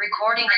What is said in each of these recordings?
Recording.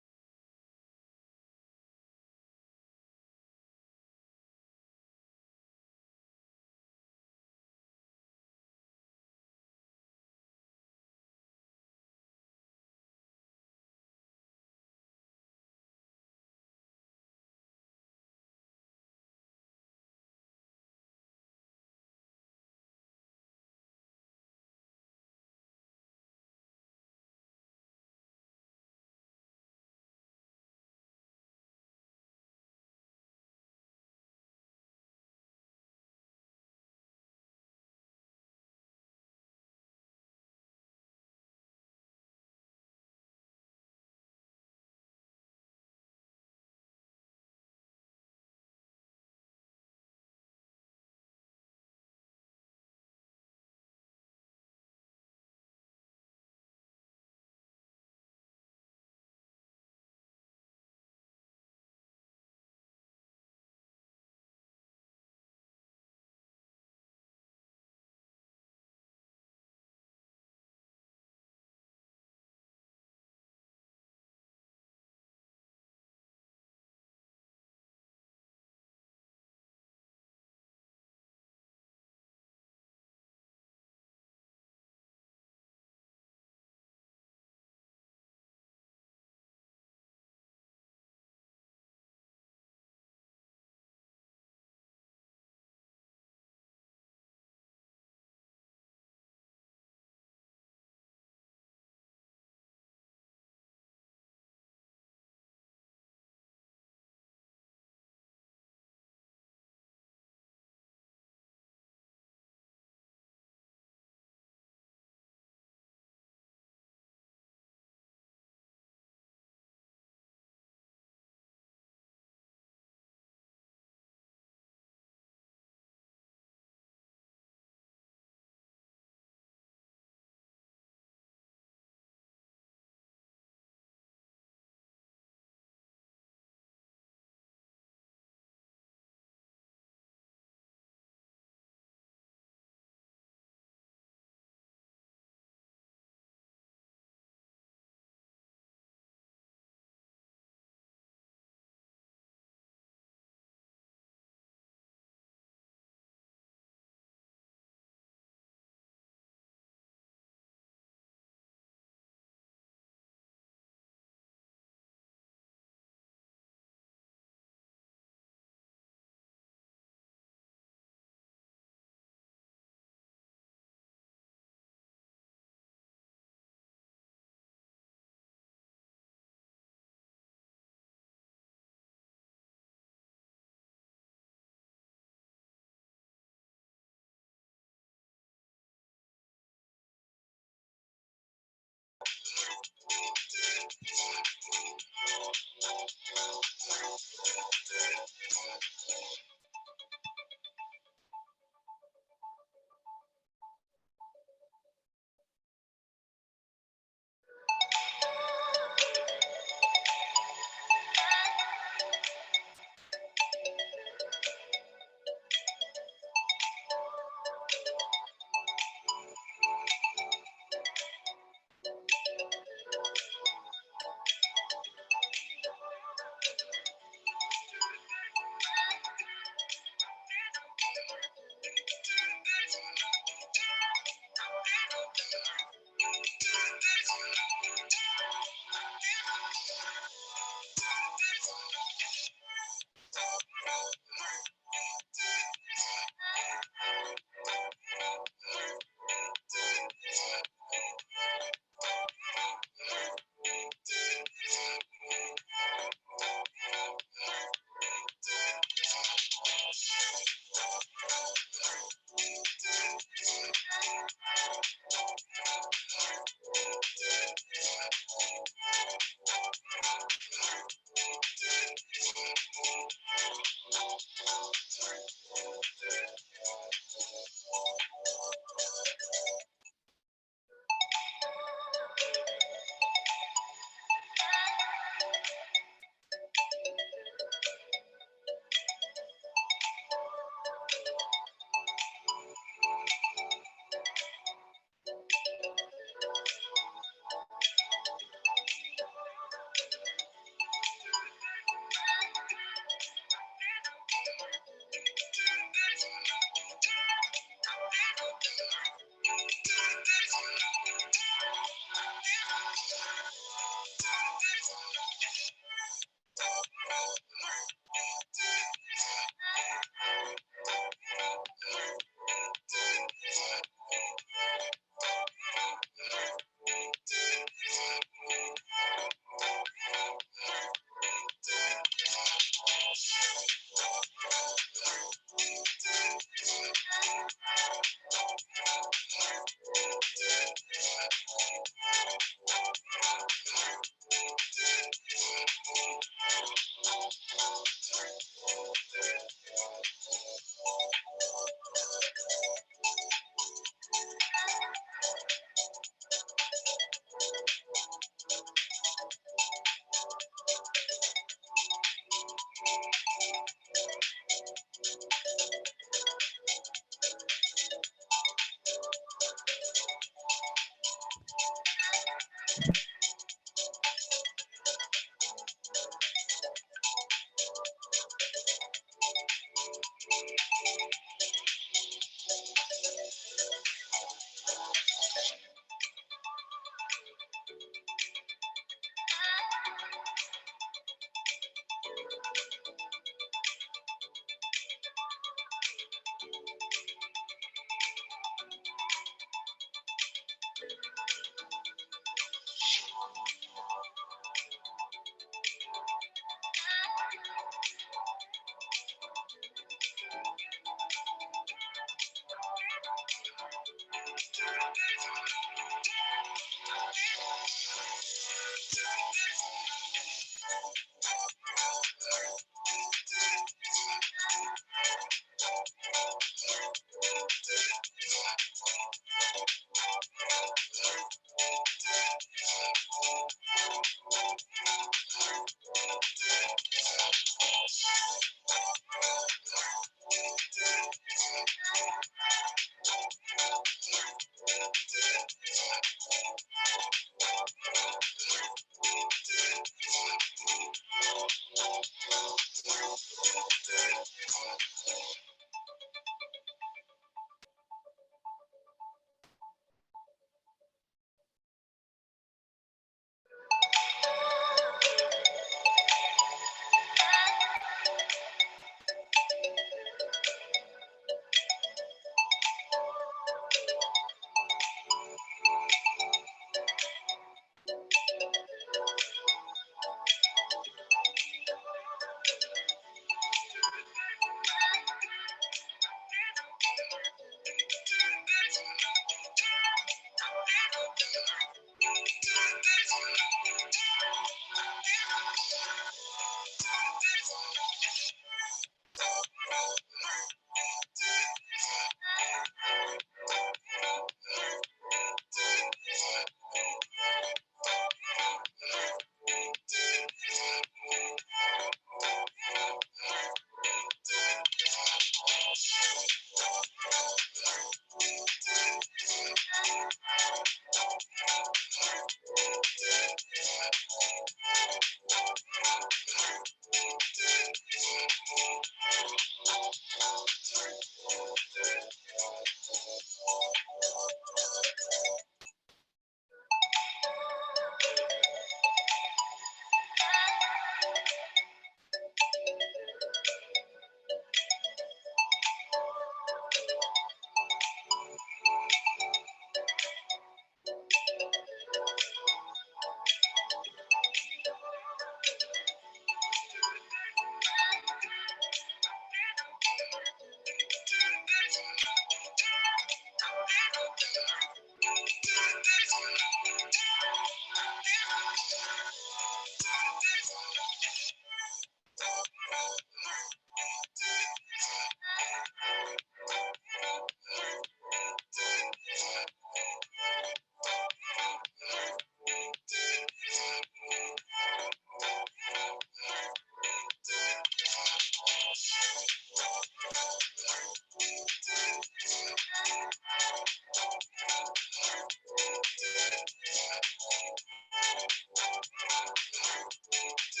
Thank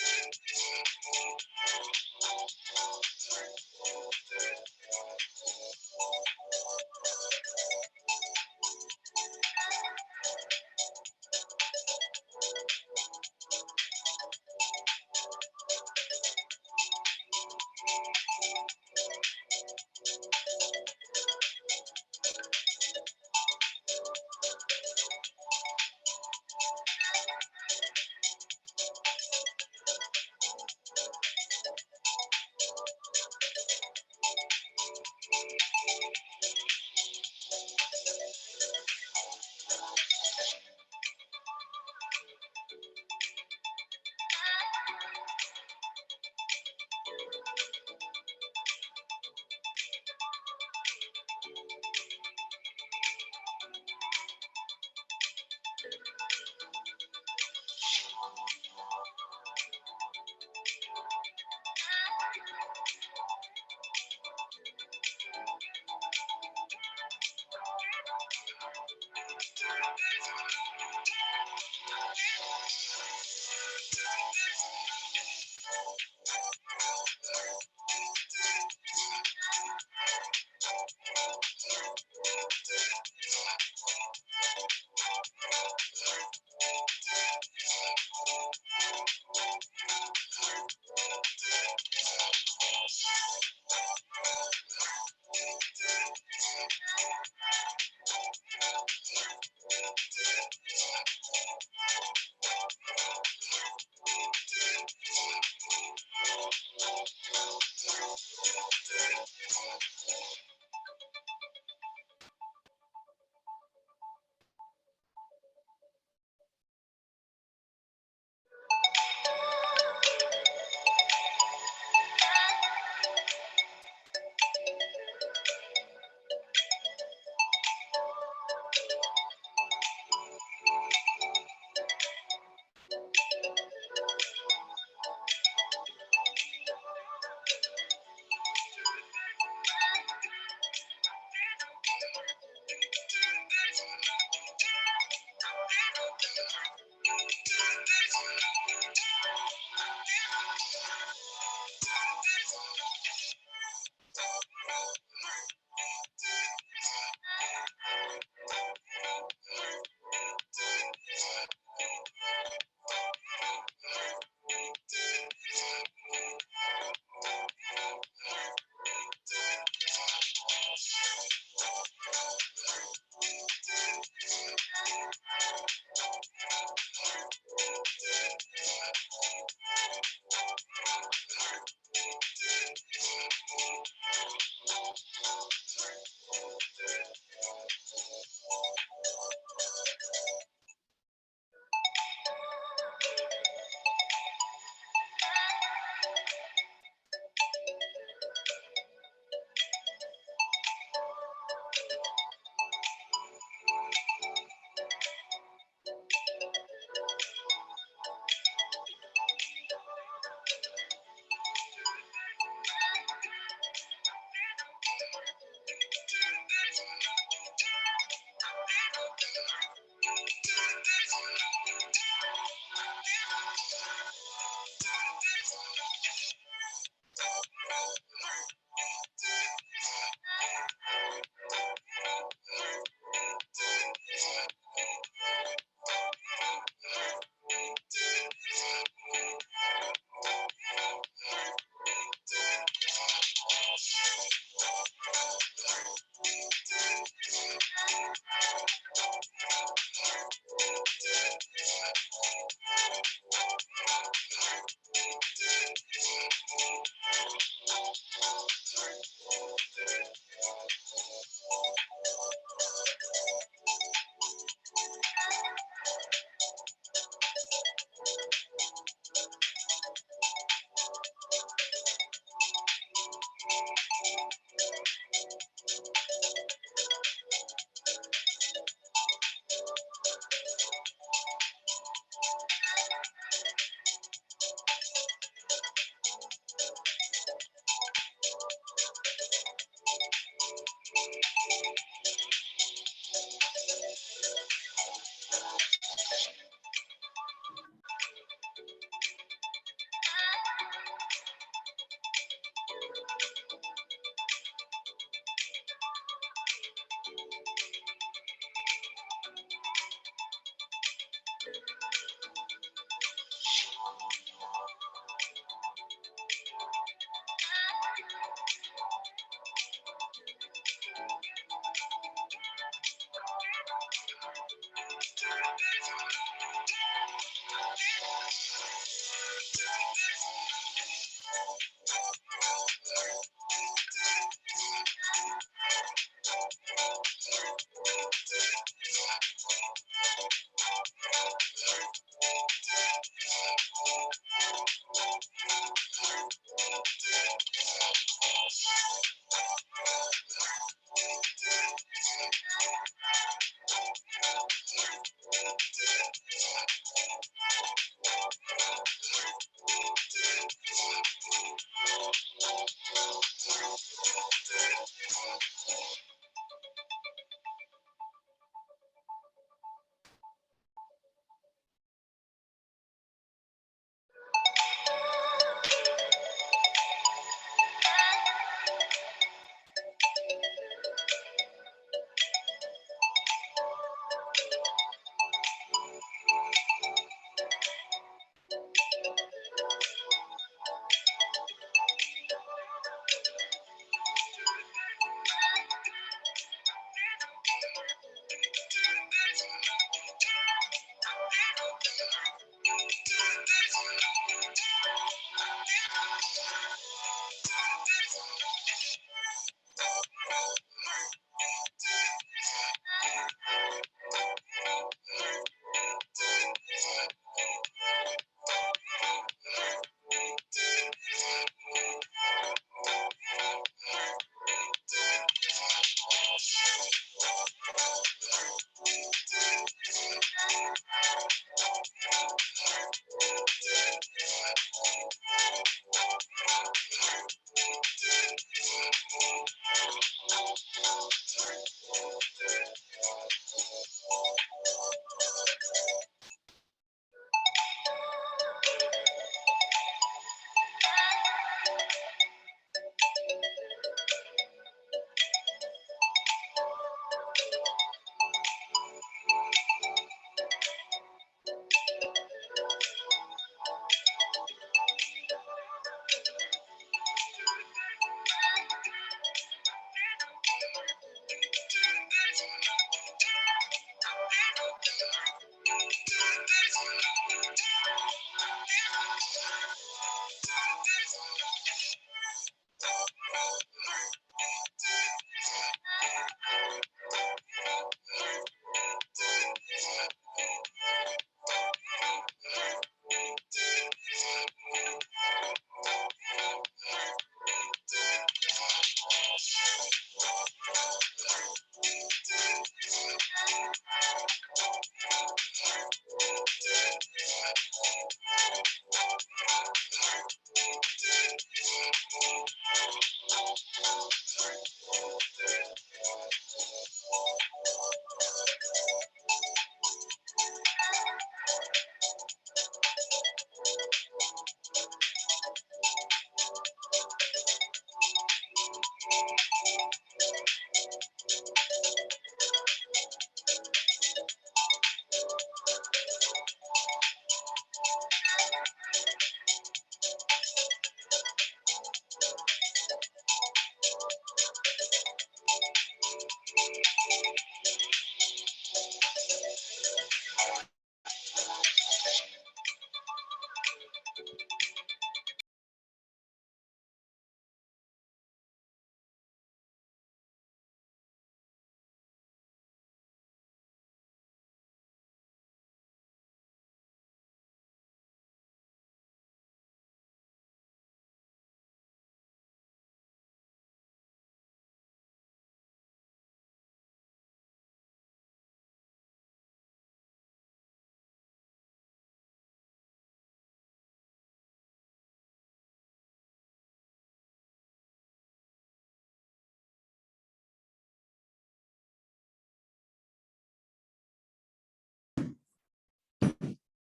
you.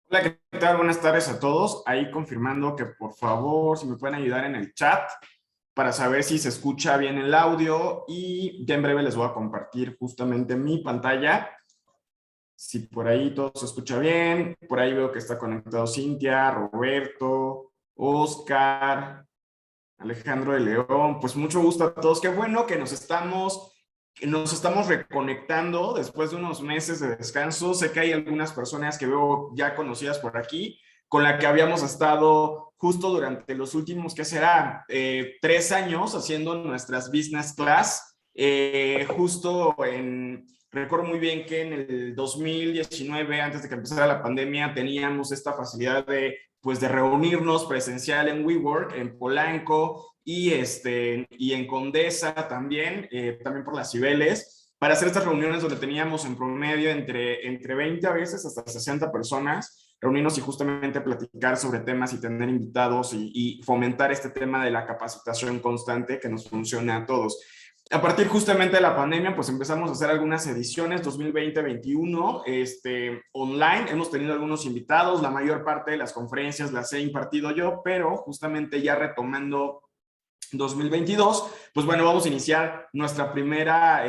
Hola, ¿qué tal? Buenas tardes a todos. Ahí confirmando que por favor, si me pueden ayudar en el chat para saber si se escucha bien el audio y ya en breve les voy a compartir justamente mi pantalla. Si por ahí todo se escucha bien, por ahí veo que está conectado Cintia, Roberto, Oscar, Alejandro de León. Pues mucho gusto a todos. Qué bueno que nos estamos reconectando después de unos meses de descanso. Sé que hay algunas personas que veo ya conocidas por aquí, con la que habíamos estado justo durante los últimos, ¿qué será? 3 años haciendo nuestras business class. Recuerdo muy bien que en el 2019, antes de que empezara la pandemia, teníamos esta facilidad de reunirnos presencial en WeWork, en Polanco y en Condesa también, también por las Cibeles, para hacer estas reuniones donde teníamos en promedio entre 20 a veces hasta 60 personas, reunirnos y justamente platicar sobre temas y tener invitados y fomentar este tema de la capacitación constante que nos funciona a todos. A partir justamente de la pandemia, pues empezamos a hacer algunas ediciones 2020-21 online. Hemos tenido algunos invitados, la mayor parte de las conferencias las he impartido yo, pero justamente ya retomando 2022, pues bueno, vamos a iniciar nuestra primera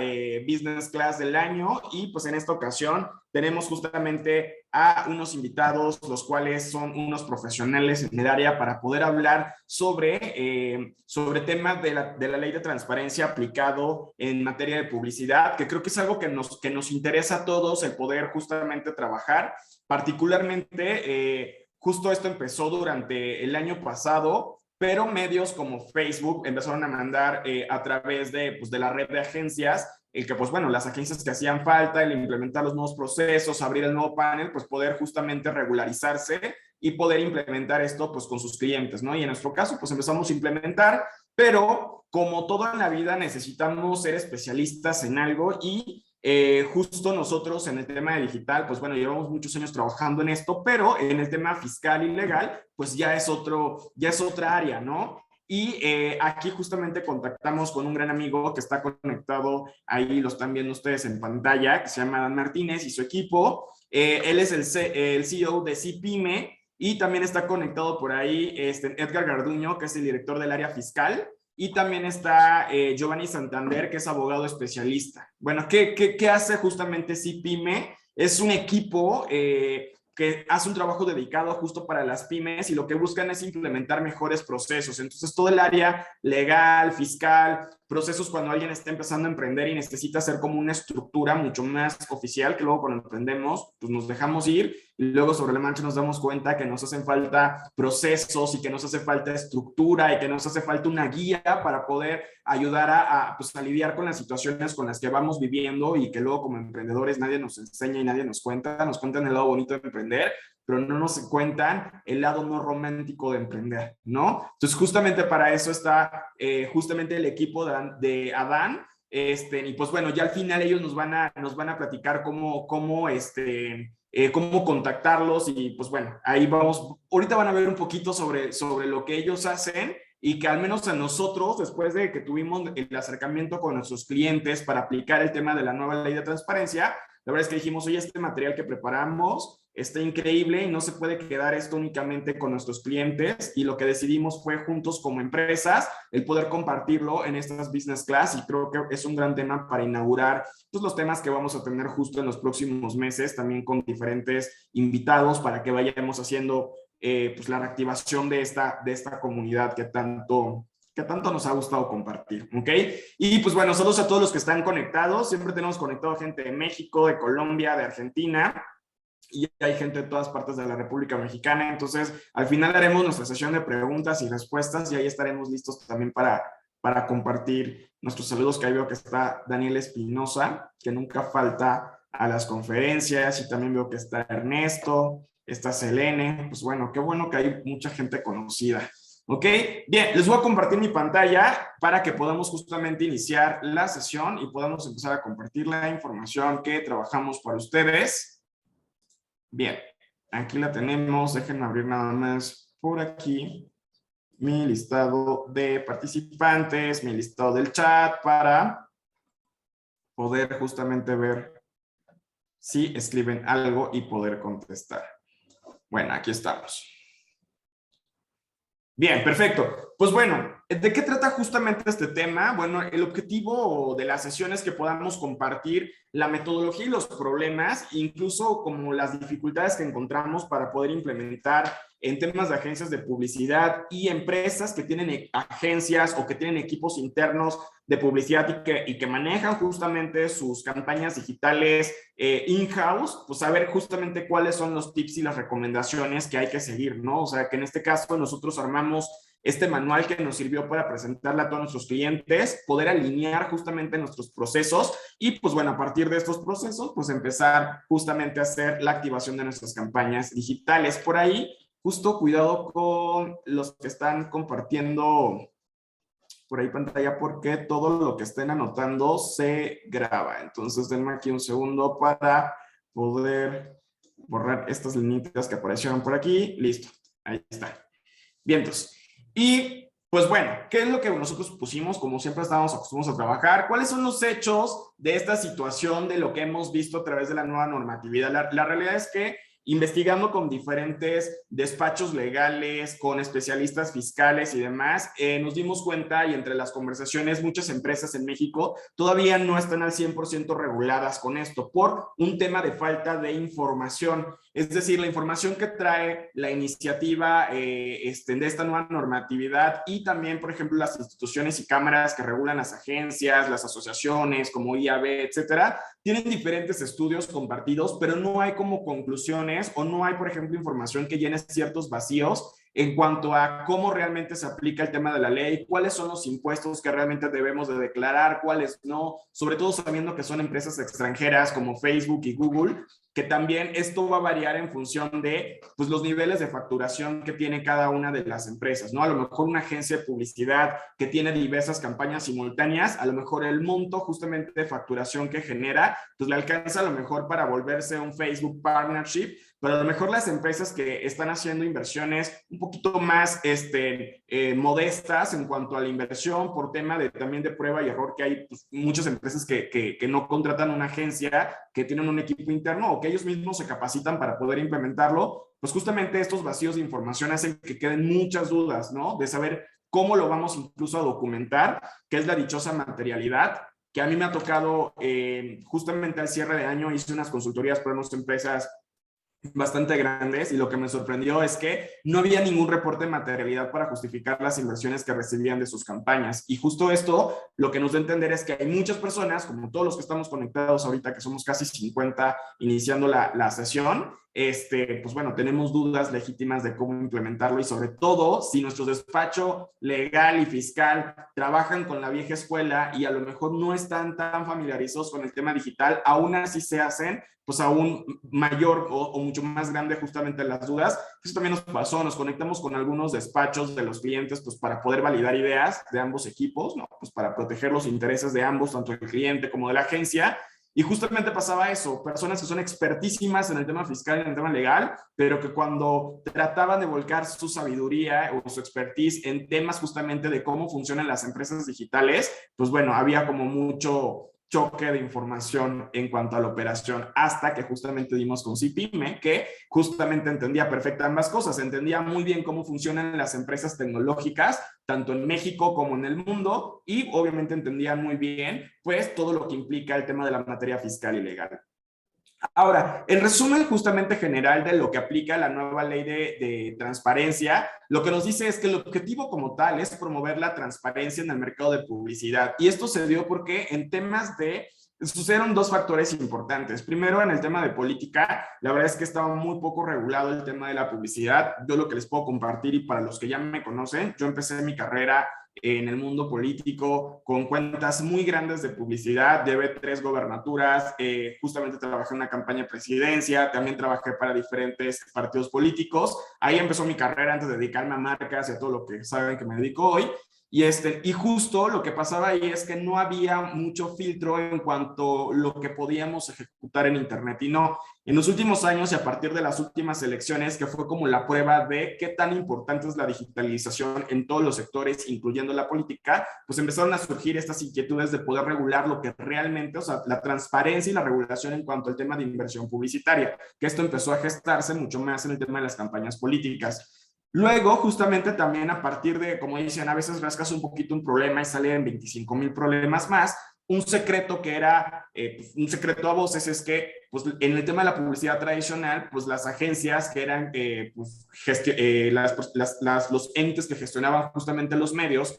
business class del año y pues en esta ocasión tenemos justamente a unos invitados, los cuales son unos profesionales en el área para poder hablar sobre temas de la ley de transparencia aplicado en materia de publicidad, que creo que es algo que nos interesa a todos el poder justamente trabajar, particularmente justo esto empezó durante el año pasado, pero medios como Facebook empezaron a mandar a través de la red de agencias, el que pues bueno, las agencias que hacían falta, el implementar los nuevos procesos, abrir el nuevo panel, pues poder justamente regularizarse y poder implementar esto pues con sus clientes, ¿no? Y en nuestro caso pues empezamos a implementar, pero como todo en la vida necesitamos ser especialistas en algo y justo nosotros en el tema de digital, pues bueno, llevamos muchos años trabajando en esto, pero en el tema fiscal y legal, pues ya es otra área, ¿no? Y aquí justamente contactamos con un gran amigo que está conectado, ahí lo están viendo ustedes en pantalla, que se llama Dan Martínez y su equipo. Él es el CEO de CPYME y también está conectado por ahí Edgar Garduño, que es el director del área fiscal. Y también está Giovanni Santander, que es abogado especialista. Bueno, ¿qué hace justamente CPYME? Es un equipo que hace un trabajo dedicado justo para las pymes y lo que buscan es implementar mejores procesos. Entonces, todo el área legal, fiscal, procesos cuando alguien está empezando a emprender y necesita hacer como una estructura mucho más oficial, que luego cuando emprendemos, pues nos dejamos ir y luego sobre la marcha nos damos cuenta que nos hacen falta procesos y que nos hace falta estructura y que nos hace falta una guía para poder ayudar pues, a lidiar con las situaciones con las que vamos viviendo y que luego como emprendedores nadie nos enseña y nadie nos cuentan el lado bonito de emprender, pero no nos cuentan el lado no romántico de emprender, ¿no? Entonces, justamente para eso está justamente el equipo de Adán, y pues bueno, ya al final ellos nos van a platicar cómo contactarlos y pues bueno, ahí vamos, ahorita van a ver un poquito sobre lo que ellos hacen y que al menos a nosotros, después de que tuvimos el acercamiento con nuestros clientes para aplicar el tema de la nueva ley de transparencia, la verdad es que dijimos, oye, este material que preparamos está increíble y no se puede quedar esto únicamente con nuestros clientes y lo que decidimos fue juntos como empresas el poder compartirlo en estas business class y creo que es un gran tema para inaugurar pues, los temas que vamos a tener justo en los próximos meses también con diferentes invitados para que vayamos haciendo pues la reactivación de esta comunidad que tanto nos ha gustado compartir, ¿ok? Y pues bueno, saludos a todos los que están conectados, siempre tenemos conectado gente de México, de Colombia, de Argentina, y hay gente de todas partes de la República Mexicana, entonces al final haremos nuestra sesión de preguntas y respuestas y ahí estaremos listos también para compartir nuestros saludos, que ahí veo que está Daniel Espinosa, que nunca falta a las conferencias, y también veo que está Ernesto, está Selene, pues bueno que hay mucha gente conocida. Ok, bien, les voy a compartir mi pantalla para que podamos justamente iniciar la sesión y podamos empezar a compartir la información que trabajamos para ustedes. Bien, aquí la tenemos, déjenme abrir nada más por aquí mi listado de participantes, mi listado del chat para poder justamente ver si escriben algo y poder contestar. Bueno, aquí estamos. Bien, perfecto. Pues bueno, ¿de qué trata justamente este tema? Bueno, el objetivo de la sesión es que podamos compartir la metodología y los problemas, incluso como las dificultades que encontramos para poder implementar en temas de agencias de publicidad y empresas que tienen agencias o que tienen equipos internos de publicidad y que manejan justamente sus campañas digitales in-house, pues saber justamente cuáles son los tips y las recomendaciones que hay que seguir, ¿no? O sea, que en este caso nosotros armamos este manual que nos sirvió para presentarle a todos nuestros clientes, poder alinear justamente nuestros procesos y pues bueno, a partir de estos procesos, pues empezar justamente a hacer la activación de nuestras campañas digitales. Por ahí, justo cuidado con los que están compartiendo por ahí pantalla porque todo lo que estén anotando se graba. Entonces denme aquí un segundo para poder borrar estas líneas que aparecieron por aquí. Listo, ahí está. Bien, entonces. Y pues bueno, ¿qué es lo que nosotros pusimos? Como siempre estábamos acostumbrados a trabajar. ¿Cuáles son los hechos de esta situación, de lo que hemos visto a través de la nueva normatividad? La realidad es que investigando con diferentes despachos legales, con especialistas fiscales y demás, nos dimos cuenta y entre las conversaciones muchas empresas en México todavía no están al 100% reguladas con esto por un tema de falta de información. Es decir, la información que trae la iniciativa de esta nueva normatividad y también, por ejemplo, las instituciones y cámaras que regulan las agencias, las asociaciones como IAB, etcétera, tienen diferentes estudios compartidos, pero no hay como conclusiones o no hay, por ejemplo, información que llene ciertos vacíos en cuanto a cómo realmente se aplica el tema de la ley, cuáles son los impuestos que realmente debemos de declarar, cuáles no, sobre todo sabiendo que son empresas extranjeras como Facebook y Google, que también esto va a variar en función de pues, los niveles de facturación que tiene cada una de las empresas, ¿no? A lo mejor una agencia de publicidad que tiene diversas campañas simultáneas, a lo mejor el monto justamente de facturación que genera, pues le alcanza a lo mejor para volverse un Facebook Partnership, pero a lo mejor las empresas que están haciendo inversiones un poquito más modestas en cuanto a la inversión por tema también de prueba y error, que hay pues, muchas empresas que no contratan una agencia, que tienen un equipo interno o que ellos mismos se capacitan para poder implementarlo, pues justamente estos vacíos de información hacen que queden muchas dudas, ¿no? De saber cómo lo vamos incluso a documentar, que es la dichosa materialidad, que a mí me ha tocado justamente al cierre de año hice unas consultorías para unas empresas bastante grandes, y lo que me sorprendió es que no había ningún reporte de materialidad para justificar las inversiones que recibían de sus campañas. Y justo esto lo que nos da a entender es que hay muchas personas, como todos los que estamos conectados ahorita, que somos casi 50 iniciando la sesión, pues bueno, tenemos dudas legítimas de cómo implementarlo, y sobre todo si nuestro despacho legal y fiscal trabajan con la vieja escuela y a lo mejor no están tan familiarizados con el tema digital, aún así se hacen pues aún mayor o mucho más grande justamente las dudas. Eso también nos pasó, nos conectamos con algunos despachos de los clientes pues para poder validar ideas de ambos equipos, ¿no? Pues para proteger los intereses de ambos, tanto del cliente como de la agencia. Y justamente pasaba eso, personas que son expertísimas en el tema fiscal y en el tema legal, pero que cuando trataban de volcar su sabiduría o su expertise en temas justamente de cómo funcionan las empresas digitales, pues bueno, había como mucho choque de información en cuanto a la operación, hasta que justamente dimos con CIPYME, que justamente entendía perfectamente ambas cosas, entendía muy bien cómo funcionan las empresas tecnológicas, tanto en México como en el mundo, y obviamente entendía muy bien pues todo lo que implica el tema de la materia fiscal y legal. Ahora, el resumen justamente general de lo que aplica la nueva ley de transparencia, lo que nos dice es que el objetivo como tal es promover la transparencia en el mercado de publicidad. Y esto se dio porque en temas de sucedieron dos factores importantes. Primero, en el tema de política, la verdad es que estaba muy poco regulado el tema de la publicidad. Yo lo que les puedo compartir, y para los que ya me conocen, yo empecé mi carrera en el mundo político con cuentas muy grandes de publicidad, llevé 3 gobernaturas, justamente trabajé en una campaña de presidencia, también trabajé para diferentes partidos políticos. Ahí empezó mi carrera antes de dedicarme a marcas y a todo lo que saben que me dedico hoy. Y justo lo que pasaba ahí es que no había mucho filtro en cuanto a lo que podíamos ejecutar en Internet. Y no, en los últimos años y a partir de las últimas elecciones, que fue como la prueba de qué tan importante es la digitalización en todos los sectores, incluyendo la política, pues empezaron a surgir estas inquietudes de poder regular lo que realmente, o sea, la transparencia y la regulación en cuanto al tema de inversión publicitaria, que esto empezó a gestarse mucho más en el tema de las campañas políticas. Luego, justamente también a partir de, como dicen, a veces rascas un poquito un problema y salen 25,000 problemas más. Un secreto que era, un secreto a voces, es que pues, en el tema de la publicidad tradicional, pues las agencias que eran pues, los entes que gestionaban justamente los medios,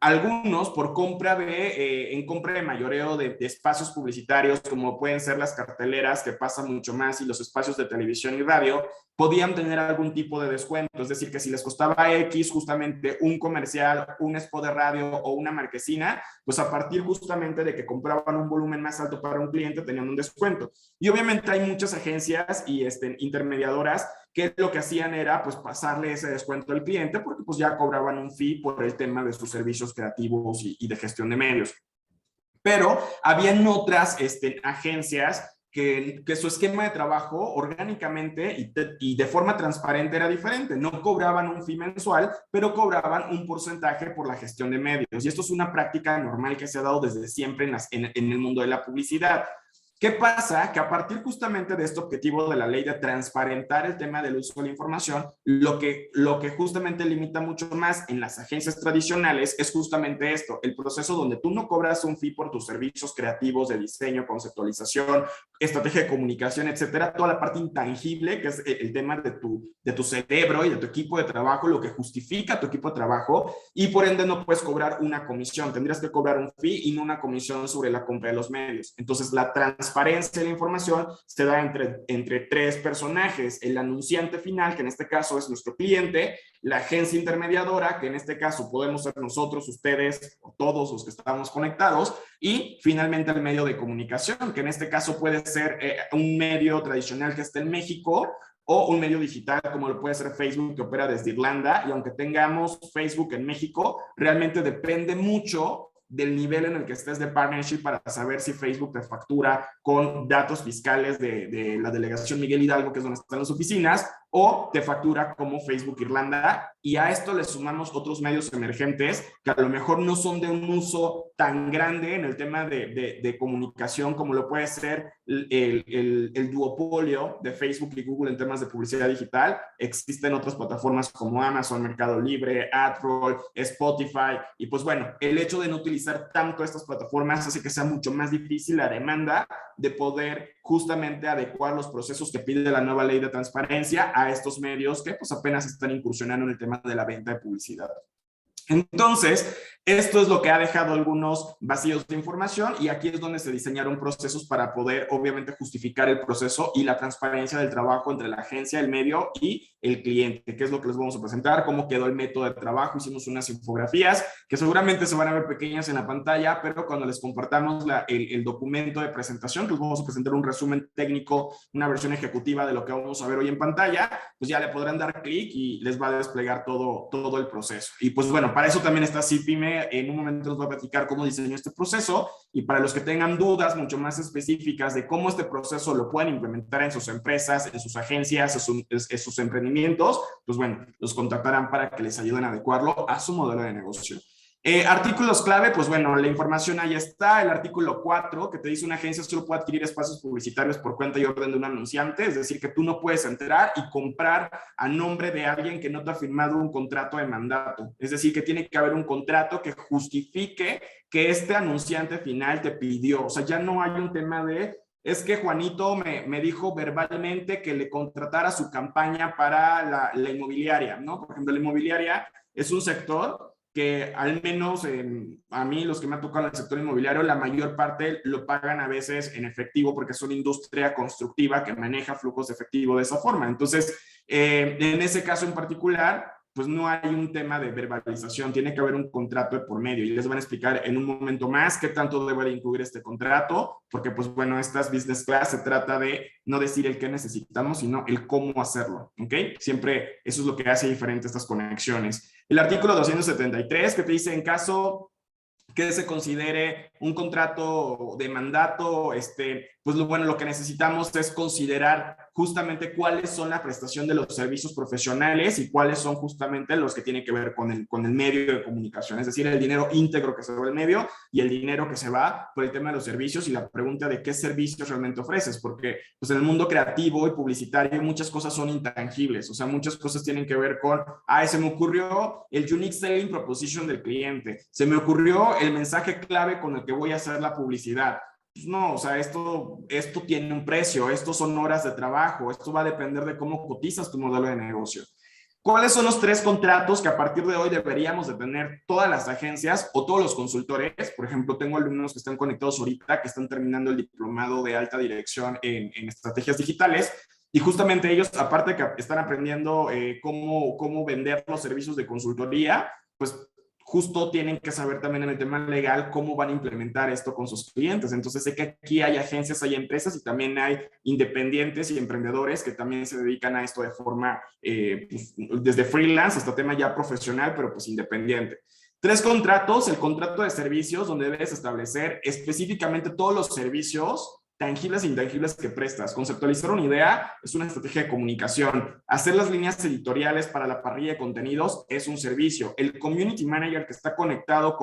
algunos por compra en compra de mayoreo de espacios publicitarios, como pueden ser las carteleras, que pasa mucho más, y los espacios de televisión y radio, podían tener algún tipo de descuento. Es decir, que si les costaba X justamente un comercial, un spot de radio o una marquesina, pues a partir justamente de que compraban un volumen más alto para un cliente, tenían un descuento. Y obviamente hay muchas agencias y intermediadoras que lo que hacían era pues pasarle ese descuento al cliente, porque pues ya cobraban un fee por el tema de sus servicios creativos y de gestión de medios. Pero habían otras agencias que su esquema de trabajo orgánicamente y de forma transparente era diferente. No cobraban un fee mensual, pero cobraban un porcentaje por la gestión de medios. Y esto es una práctica normal que se ha dado desde siempre en el mundo de la publicidad. ¿Qué pasa? Que a partir justamente de este objetivo de la ley de transparentar el tema del uso de la información, lo que justamente limita mucho más en las agencias tradicionales es justamente esto, el proceso donde tú no cobras un fee por tus servicios creativos de diseño, conceptualización, estrategia de comunicación, etcétera, toda la parte intangible, que es el tema de tu cerebro y de tu equipo de trabajo, lo que justifica tu equipo de trabajo, y por ende no puedes cobrar una comisión, tendrías que cobrar un fee y no una comisión sobre la compra de los medios. Entonces, la transparencia de la información se da entre 3 personajes: el anunciante final, que en este caso es nuestro cliente; la agencia intermediadora, que en este caso podemos ser nosotros, ustedes o todos los que estamos conectados; y finalmente el medio de comunicación, que en este caso puede ser un medio tradicional que esté en México, o un medio digital como lo puede ser Facebook, que opera desde Irlanda. Y aunque tengamos Facebook en México, realmente depende mucho del nivel en el que estés de partnership para saber si Facebook te factura con datos fiscales de la delegación Miguel Hidalgo, que es donde están las oficinas, o te factura como Facebook Irlanda, y a esto le sumamos otros medios emergentes que a lo mejor no son de un uso tan grande en el tema de comunicación como lo puede ser el duopolio de Facebook y Google en temas de publicidad digital. Existen otras plataformas como Amazon, Mercado Libre, AdRoll, Spotify, y pues bueno, el hecho de no utilizar tanto estas plataformas hace que sea mucho más difícil la demanda de poder justamente adecuar los procesos que pide la nueva ley de transparencia a estos medios que pues apenas están incursionando en el tema de la venta de publicidad. Entonces, esto es lo que ha dejado algunos vacíos de información, y aquí es donde se diseñaron procesos para poder, obviamente, justificar el proceso y la transparencia del trabajo entre la agencia, el medio y el cliente, que es lo que les vamos a presentar, cómo quedó el método de trabajo. Hicimos unas infografías que seguramente se van a ver pequeñas en la pantalla, pero cuando les compartamos el documento de presentación, que les vamos a presentar un resumen técnico, una versión ejecutiva de lo que vamos a ver hoy en pantalla, pues ya le podrán dar clic y les va a desplegar todo el proceso. Y pues bueno, para eso también está CIPYME. En un momento les voy a platicar cómo diseñó este proceso, y para los que tengan dudas mucho más específicas de cómo este proceso lo pueden implementar en sus empresas, en sus agencias, en sus emprendimientos, pues bueno, los contactarán para que les ayuden a adecuarlo a su modelo de negocio. Artículos clave, pues bueno, la información ahí está. El artículo 4, que te dice: una agencia solo puede adquirir espacios publicitarios por cuenta y orden de un anunciante, es decir, que tú no puedes entrar y comprar a nombre de alguien que no te ha firmado un contrato de mandato. Es decir, que tiene que haber un contrato que justifique que este anunciante final te pidió. O sea, ya no hay un tema de: es que Juanito me dijo verbalmente que le contratara su campaña para la inmobiliaria, ¿no? Por ejemplo, la inmobiliaria es un sector que al menos a mí, los que me ha tocado en el sector inmobiliario, la mayor parte lo pagan a veces en efectivo, porque es una industria constructiva que maneja flujos de efectivo de esa forma. Entonces, en ese caso en particular, pues no hay un tema de verbalización, tiene que haber un contrato de por medio, y les van a explicar en un momento más qué tanto debe de incluir este contrato, porque pues bueno, estas business class se trata de no decir el qué necesitamos, sino el cómo hacerlo, ¿ok? Siempre eso es lo que hace diferente estas conexiones. El artículo 273, que te dice: en caso que se considere un contrato de mandato, pues lo que necesitamos es considerar justamente cuáles son la prestación de los servicios profesionales y cuáles son justamente los que tienen que ver con el medio de comunicación, es decir, el dinero íntegro que se va al medio y el dinero que se va por el tema de los servicios, y la pregunta de qué servicios realmente ofreces, porque pues en el mundo creativo y publicitario muchas cosas son intangibles. O sea, muchas cosas tienen que ver con: se me ocurrió el unique selling proposition del cliente, se me ocurrió el mensaje clave con el que voy a hacer la publicidad. Pues no, o sea, esto tiene un precio, esto son horas de trabajo, esto va a depender de cómo cotizas tu modelo de negocio. ¿Cuáles son los 3 contratos que a partir de hoy deberíamos de tener todas las agencias o todos los consultores? Por ejemplo, tengo alumnos que están conectados ahorita, que están terminando el diplomado de alta dirección en estrategias digitales, y justamente ellos, aparte de que están aprendiendo cómo vender los servicios de consultoría, pues justo tienen que saber también en el tema legal cómo van a implementar esto con sus clientes. Entonces sé que aquí hay agencias, hay empresas, y también hay independientes y emprendedores que también se dedican a esto de forma, pues, desde freelance hasta tema ya profesional, pero pues independiente. 3 contratos: el contrato de servicios, donde debes establecer específicamente todos los servicios tangibles e intangibles que prestas. Conceptualizar una idea es una estrategia de comunicación. Hacer las líneas editoriales para la parrilla de contenidos es un servicio. El community manager que está conectado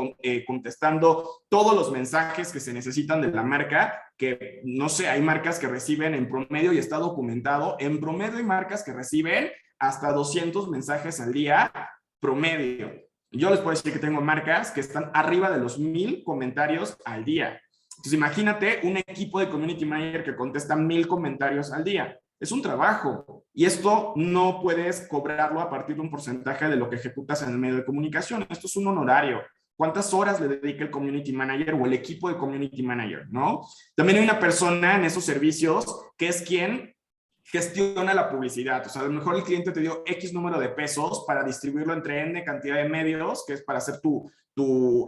contestando todos los mensajes que se necesitan de la marca, que no sé, hay marcas que reciben en promedio, y está documentado, en promedio hay marcas que reciben hasta 200 mensajes al día promedio. Yo les puedo decir que tengo marcas que están arriba de los 1000 comentarios al día. Entonces, imagínate un equipo de community manager que contesta 1000 comentarios al día. Es un trabajo, y esto no puedes cobrarlo a partir de un porcentaje de lo que ejecutas en el medio de comunicación. Esto es un honorario. ¿Cuántas horas le dedica el community manager o el equipo de community manager, no? También hay una persona en esos servicios que es quien gestiona la publicidad. O sea, a lo mejor el cliente te dio X número de pesos para distribuirlo entre N cantidad de medios, que es para hacer tu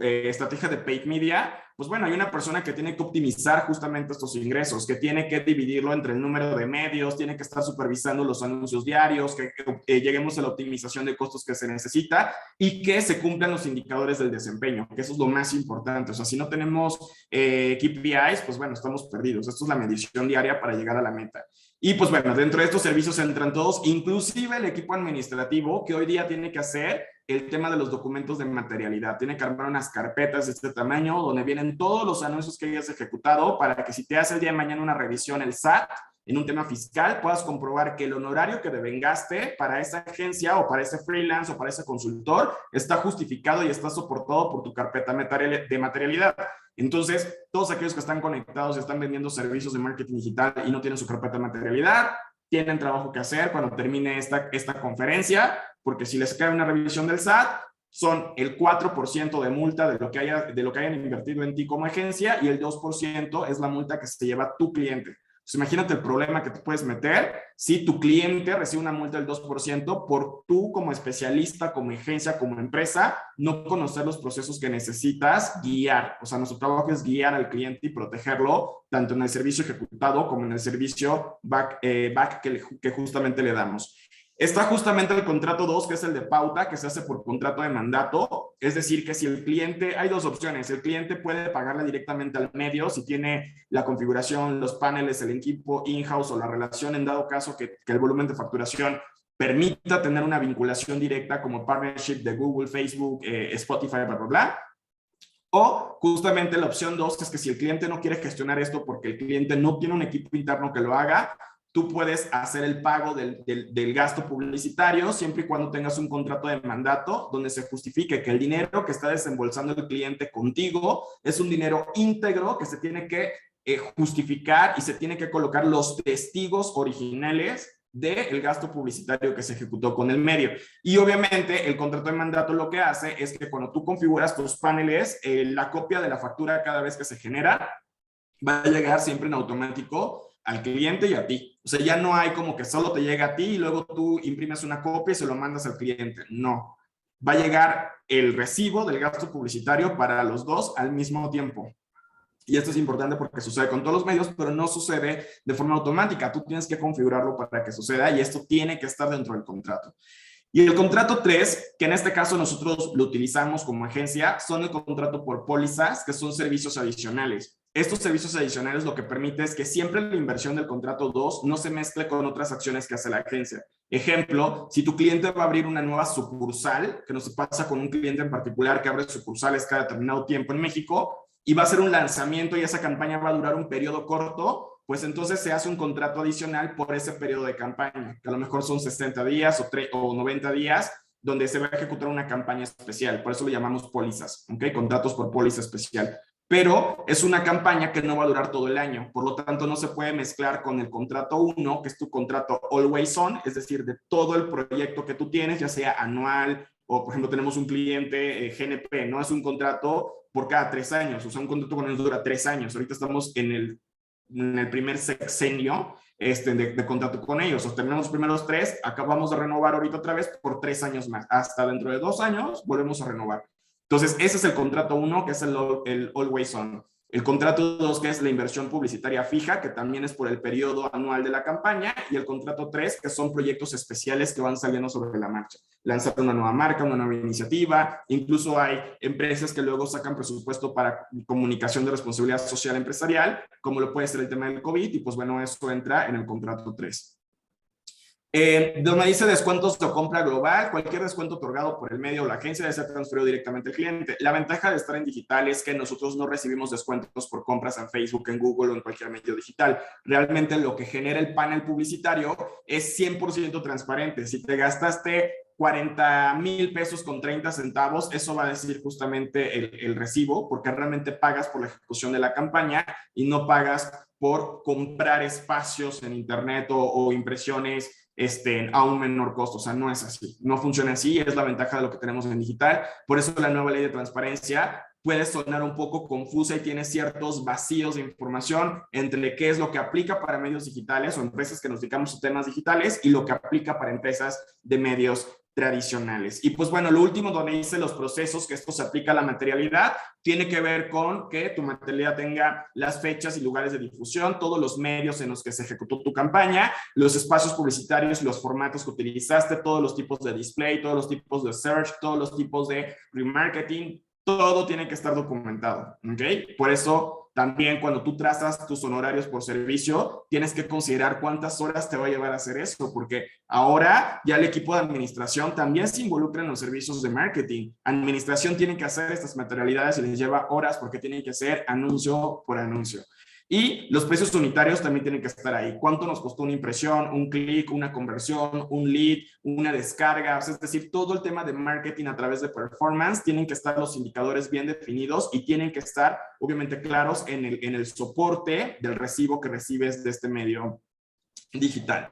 estrategia de paid media. Pues bueno, hay una persona que tiene que optimizar justamente estos ingresos, que tiene que dividirlo entre el número de medios, tiene que estar supervisando los anuncios diarios, que lleguemos a la optimización de costos que se necesita, y que se cumplan los indicadores del desempeño, que eso es lo más importante. O sea, si no tenemos KPIs, pues bueno, estamos perdidos. Esto es la medición diaria para llegar a la meta. Y pues bueno, dentro de estos servicios entran todos, inclusive el equipo administrativo que hoy día tiene que hacer el tema de los documentos de materialidad. Tiene que armar unas carpetas de este tamaño donde vienen todos los anuncios que hayas ejecutado para que si te hace el día de mañana una revisión el SAT en un tema fiscal, puedas comprobar que el honorario que devengaste para esa agencia o para ese freelance o para ese consultor está justificado y está soportado por tu carpeta de materialidad. Entonces, todos aquellos que están conectados y están vendiendo servicios de marketing digital y no tienen su carpeta de materialidad, tienen trabajo que hacer cuando termine esta conferencia, porque si les cae una revisión del SAT, son el 4% de multa de lo que hayan invertido en ti como agencia y el 2% es la multa que se lleva tu cliente. Entonces, imagínate el problema que te puedes meter si tu cliente recibe una multa del 2% por tú como especialista, como agencia, como empresa, no conocer los procesos que necesitas guiar. O sea, nuestro trabajo es guiar al cliente y protegerlo, tanto en el servicio ejecutado como en el servicio back que justamente le damos. Está justamente el contrato 2, que es el de pauta, que se hace por contrato de mandato. Es decir, que si el cliente, hay dos opciones. El cliente puede pagarle directamente al medio si tiene la configuración, los paneles, el equipo in-house o la relación, en dado caso que el volumen de facturación permita tener una vinculación directa como partnership de Google, Facebook, Spotify, bla, bla, bla. O justamente la opción 2 es que si el cliente no quiere gestionar esto porque el cliente no tiene un equipo interno que lo haga, tú puedes hacer el pago del gasto publicitario siempre y cuando tengas un contrato de mandato donde se justifique que el dinero que está desembolsando el cliente contigo es un dinero íntegro que se tiene que justificar y se tiene que colocar los testigos originales del gasto publicitario que se ejecutó con el medio. Y obviamente el contrato de mandato lo que hace es que cuando tú configuras tus paneles, la copia de la factura cada vez que se genera va a llegar siempre en automático al cliente y a ti. O sea, ya no hay como que solo te llega a ti y luego tú imprimes una copia y se lo mandas al cliente. No. Va a llegar el recibo del gasto publicitario para los dos al mismo tiempo. Y esto es importante porque sucede con todos los medios, pero no sucede de forma automática. Tú tienes que configurarlo para que suceda y esto tiene que estar dentro del contrato. Y el contrato 3, que en este caso nosotros lo utilizamos como agencia, son el contrato por pólizas, que son servicios adicionales. Estos servicios adicionales lo que permite es que siempre la inversión del contrato 2 no se mezcle con otras acciones que hace la agencia. Ejemplo, si tu cliente va a abrir una nueva sucursal, que nos pasa con un cliente en particular que abre sucursales cada determinado tiempo en México, y va a ser un lanzamiento y esa campaña va a durar un periodo corto, pues entonces se hace un contrato adicional por ese periodo de campaña, que a lo mejor son 60 días o 90 días, donde se va a ejecutar una campaña especial. Por eso lo llamamos pólizas, ¿ok? Contratos por póliza especial. Pero es una campaña que no va a durar todo el año, por lo tanto no se puede mezclar con el contrato 1, que es tu contrato always on, es decir, de todo el proyecto que tú tienes, ya sea anual o, por ejemplo, tenemos un cliente GNP, ¿no? Es un contrato por cada 3 años, o sea, un contrato con ellos dura 3 años. Ahorita estamos en el primer sexenio de contrato con ellos. O terminamos los primeros 3, acabamos de renovar ahorita otra vez por 3 años más. Hasta dentro de 2 años volvemos a renovar. Entonces, ese es el contrato 1, que es el Always On. El contrato 2, que es la inversión publicitaria fija, que también es por el periodo anual de la campaña. Y el contrato 3, que son proyectos especiales que van saliendo sobre la marcha. Lanzar una nueva marca, una nueva iniciativa. Incluso hay empresas que luego sacan presupuesto para comunicación de responsabilidad social empresarial, como lo puede ser el tema del COVID. Y pues bueno, eso entra en el contrato 3. Donde dice descuentos de compra global, cualquier descuento otorgado por el medio o la agencia debe ser transferido directamente al cliente. La ventaja de estar en digital es que nosotros no recibimos descuentos por compras en Facebook, en Google o en cualquier medio digital. Realmente lo que genera el panel publicitario es 100% transparente. Si te gastaste 40,000 pesos con 30 centavos, eso va a decir justamente el recibo, porque realmente pagas por la ejecución de la campaña y no pagas por comprar espacios en internet o impresiones a un menor costo. O sea, no es así, no funciona así, es la ventaja de lo que tenemos en digital. Por eso la nueva ley de transparencia puede sonar un poco confusa y tiene ciertos vacíos de información entre qué es lo que aplica para medios digitales o empresas que nos dedicamos a temas digitales y lo que aplica para empresas de medios tradicionales. Y pues bueno, lo último donde dice los procesos, que esto se aplica a la materialidad, tiene que ver con que tu materialidad tenga las fechas y lugares de difusión, todos los medios en los que se ejecutó tu campaña, los espacios publicitarios y los formatos que utilizaste, todos los tipos de display, todos los tipos de search, todos los tipos de remarketing, todo tiene que estar documentado, ¿ok? Por eso también cuando tú trazas tus honorarios por servicio, tienes que considerar cuántas horas te va a llevar a hacer eso, porque ahora ya el equipo de administración también se involucra en los servicios de marketing. Administración tiene que hacer estas materialidades y les lleva horas porque tienen que hacer anuncio por anuncio. Y los precios unitarios también tienen que estar ahí. ¿Cuánto nos costó una impresión, un clic, una conversión, un lead, una descarga? O sea, es decir, todo el tema de marketing a través de performance, tienen que estar los indicadores bien definidos y tienen que estar, obviamente, claros en el soporte del recibo que recibes de este medio digital.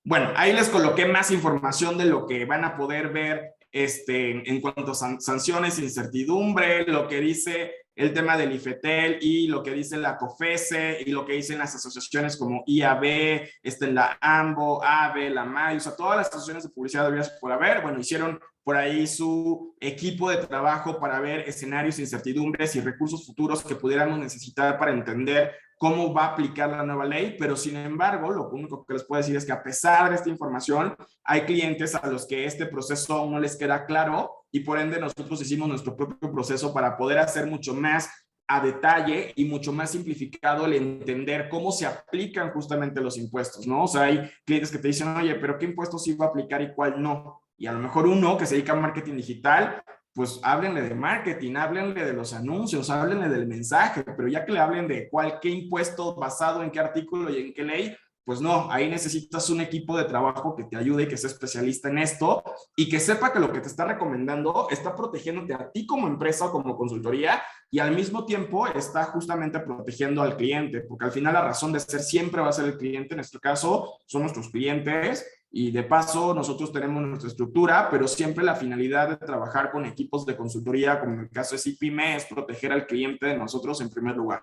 Bueno, ahí les coloqué más información de lo que van a poder ver en cuanto a sanciones, incertidumbre, lo que dice el tema del IFETEL y lo que dice la COFESE y lo que dicen las asociaciones como IAB, la AMBO, AVE, la MAI, o sea, todas las asociaciones de publicidad deberías por haber. Bueno, hicieron por ahí su equipo de trabajo para ver escenarios, incertidumbres y recursos futuros que pudiéramos necesitar para entender cómo va a aplicar la nueva ley, pero sin embargo, lo único que les puedo decir es que a pesar de esta información, hay clientes a los que este proceso aún no les queda claro y por ende nosotros hicimos nuestro propio proceso para poder hacer mucho más a detalle y mucho más simplificado el entender cómo se aplican justamente los impuestos, ¿no? O sea, hay clientes que te dicen, oye, pero ¿qué impuestos sí va a aplicar y cuál no? Y a lo mejor uno que se dedica a marketing digital, pues háblenle de marketing, háblenle de los anuncios, háblenle del mensaje, pero ya que le hablen de qué impuesto basado en qué artículo y en qué ley, pues no, ahí necesitas un equipo de trabajo que te ayude y que sea especialista en esto y que sepa que lo que te está recomendando está protegiéndote a ti como empresa o como consultoría y al mismo tiempo está justamente protegiendo al cliente, porque al final la razón de ser siempre va a ser el cliente, en este caso son nuestros clientes y de paso nosotros tenemos nuestra estructura, pero siempre la finalidad de trabajar con equipos de consultoría, como en el caso de CPME, es proteger al cliente de nosotros en primer lugar,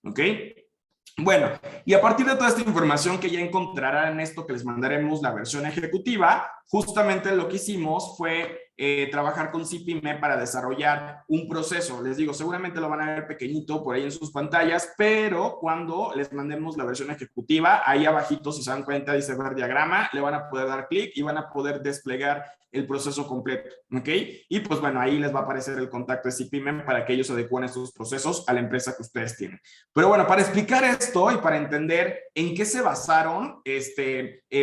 ¿ok? Bueno, y a partir de toda esta información que ya encontrarán en esto que les mandaremos la versión ejecutiva, justamente lo que hicimos fue trabajar con CPME para desarrollar un proceso. Les digo, seguramente lo van a ver pequeñito por ahí en sus pantallas, pero cuando les mandemos la versión ejecutiva, ahí abajito, si se dan cuenta, dice ver diagrama, le van a poder dar clic y van a poder desplegar el proceso completo, ¿ok? Y pues bueno, ahí les va a aparecer el contacto de CPME para que ellos adecúen estos procesos a la empresa que ustedes tienen. Pero bueno, para explicar esto y para entender en qué se basaron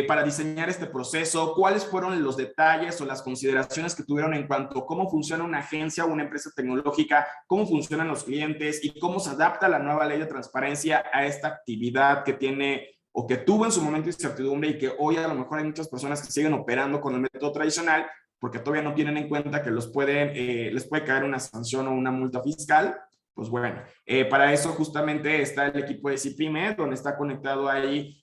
para diseñar este proceso, cuáles fueron los detalles o las consideraciones que tuvieron en cuanto a cómo funciona una agencia o una empresa tecnológica, cómo funcionan los clientes y cómo se adapta la nueva ley de transparencia a esta actividad que tiene o que tuvo en su momento incertidumbre y que hoy a lo mejor hay muchas personas que siguen operando con el método tradicional porque todavía no tienen en cuenta que les puede caer una sanción o una multa fiscal. Pues bueno, para eso justamente está el equipo de CPME, donde está conectado ahí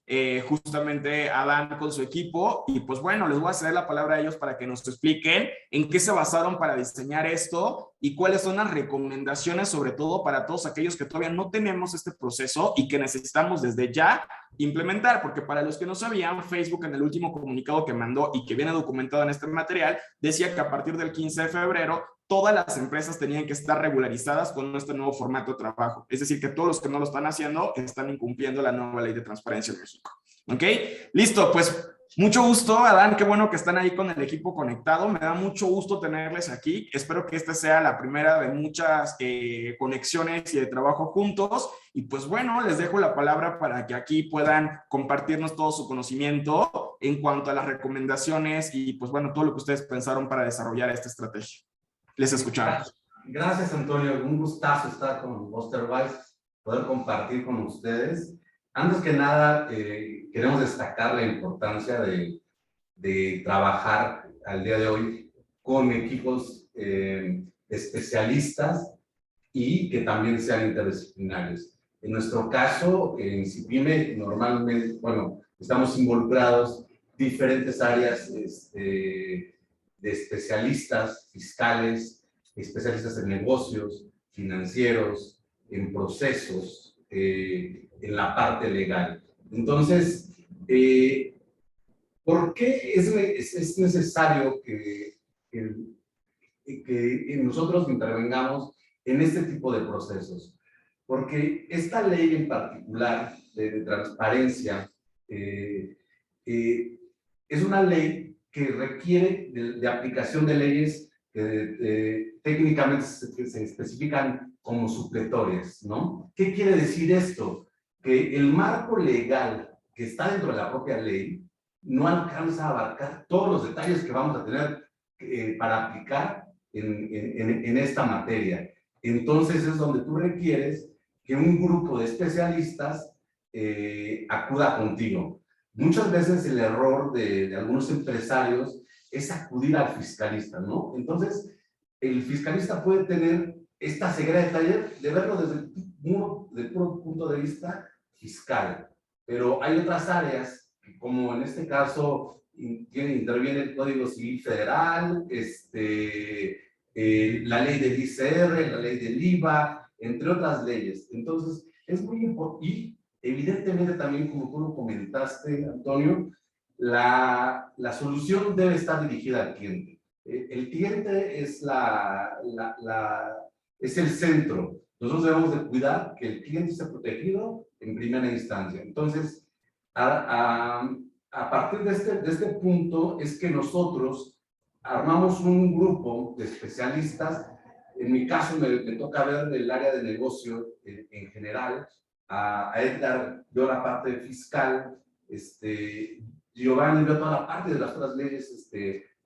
justamente Adán con su equipo. Y pues bueno, les voy a ceder la palabra a ellos para que nos expliquen en qué se basaron para diseñar esto y cuáles son las recomendaciones, sobre todo para todos aquellos que todavía no tenemos este proceso y que necesitamos desde ya implementar, porque para los que no sabían, Facebook en el último comunicado que mandó y que viene documentado en este material, decía que a partir del 15 de febrero todas las empresas tenían que estar regularizadas con este nuevo formato de trabajo. Es decir, que todos los que no lo están haciendo están incumpliendo la nueva ley de transparencia en México. ¿Ok? Listo, pues mucho gusto, Adán, qué bueno que están ahí con el equipo conectado. Me da mucho gusto tenerles aquí. Espero que esta sea la primera de muchas conexiones y de trabajo juntos. Y pues bueno, les dejo la palabra para que aquí puedan compartirnos todo su conocimiento en cuanto a las recomendaciones y pues bueno, todo lo que ustedes pensaron para desarrollar esta estrategia. Les escuchamos. Gracias, Antonio. Un gustazo estar con Osterwise, poder compartir con ustedes. Antes que nada, queremos destacar la importancia de trabajar al día de hoy con equipos especialistas y que también sean interdisciplinarios. En nuestro caso, en CIPIME, normalmente, bueno, estamos involucrados diferentes áreas de especialistas fiscales, especialistas en negocios, financieros, en procesos, en la parte legal. Entonces, ¿por qué es necesario que nosotros intervengamos en este tipo de procesos? Porque esta ley en particular de transparencia es una ley que requiere de aplicación de leyes que técnicamente se especifican como supletorias, ¿no? ¿Qué quiere decir esto? Que el marco legal que está dentro de la propia ley no alcanza a abarcar todos los detalles que vamos a tener para aplicar en esta materia. Entonces es donde tú requieres que un grupo de especialistas acuda contigo. Muchas veces el error de algunos empresarios es acudir al fiscalista, ¿no? Entonces, el fiscalista puede tener esta ceguera de taller de verlo desde el puro punto de vista fiscal, pero hay otras áreas, como en este caso interviene el Código Civil Federal, la ley del ICR, la ley del IVA, entre otras leyes. Entonces, es muy importante, y evidentemente también, como tú lo comentaste, Antonio, la solución debe estar dirigida al cliente. El cliente es, es el centro. Nosotros debemos de cuidar que el cliente esté protegido en primera instancia. Entonces, a partir de este punto es que nosotros armamos un grupo de especialistas. En mi caso me toca ver del área de negocio en general, a Edgar veo la parte fiscal, Giovanni veo toda la parte de las otras leyes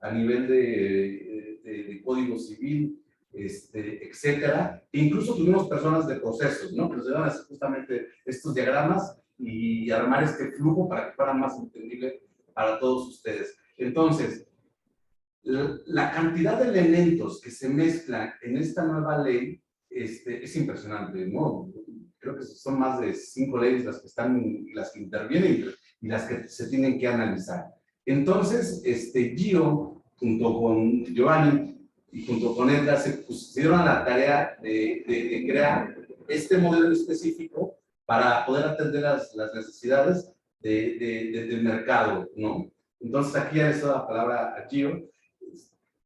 a nivel de código civil, etcétera. E incluso tuvimos personas de procesos, ¿no? Que nos ayudan a hacer justamente estos diagramas y armar este flujo para que fuera más entendible para todos ustedes. Entonces, la cantidad de elementos que se mezclan en esta nueva ley es impresionante, ¿no? Creo que son más de 5 leyes las que intervienen y las que se tienen que analizar. Entonces, Gio, junto con Giovanni y junto con Edgar, se pusieron a la tarea de crear este modelo específico para poder atender las necesidades del mercado, ¿no? Entonces, aquí ya les doy la palabra a Gio,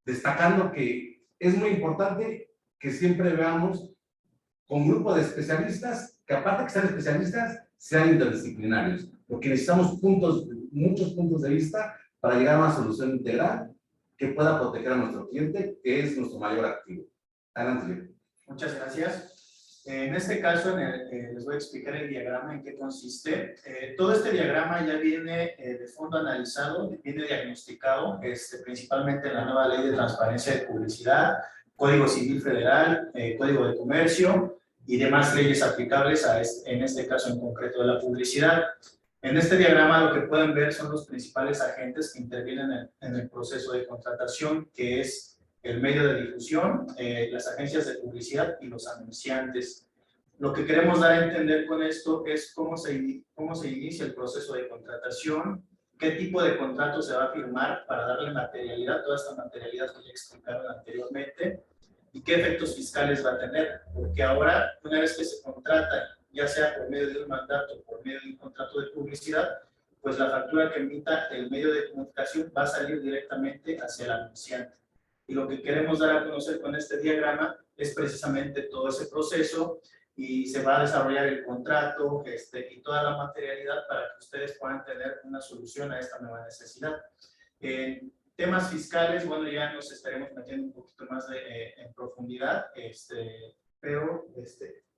destacando que es muy importante que siempre veamos con grupo de especialistas, que aparte de que sean especialistas, sean interdisciplinarios, porque necesitamos muchos puntos de vista para llegar a una solución integral que pueda proteger a nuestro cliente, que es nuestro mayor activo. Adelante. Muchas gracias. En este caso, les voy a explicar el diagrama en qué consiste. Todo este diagrama ya viene de fondo analizado, viene diagnosticado, principalmente en la nueva Ley de Transparencia de Publicidad, Código Civil Federal, Código de Comercio y demás leyes aplicables en este caso en concreto de la publicidad. En este diagrama lo que pueden ver son los principales agentes que intervienen en el proceso de contratación, que es el medio de difusión, las agencias de publicidad y los anunciantes. Lo que queremos dar a entender con esto es cómo se inicia el proceso de contratación, qué tipo de contrato se va a firmar para darle materialidad, toda esta materialidad que ya explicaron anteriormente, y qué efectos fiscales va a tener, porque ahora, una vez que se contrata, ya sea por medio de un mandato o por medio de un contrato de publicidad, pues la factura que emita el medio de comunicación va a salir directamente hacia el anunciante. Y lo que queremos dar a conocer con este diagrama es precisamente todo ese proceso y se va a desarrollar el contrato y toda la materialidad para que ustedes puedan tener una solución a esta nueva necesidad. En temas fiscales, bueno, ya nos estaremos metiendo un poquito más en profundidad, pero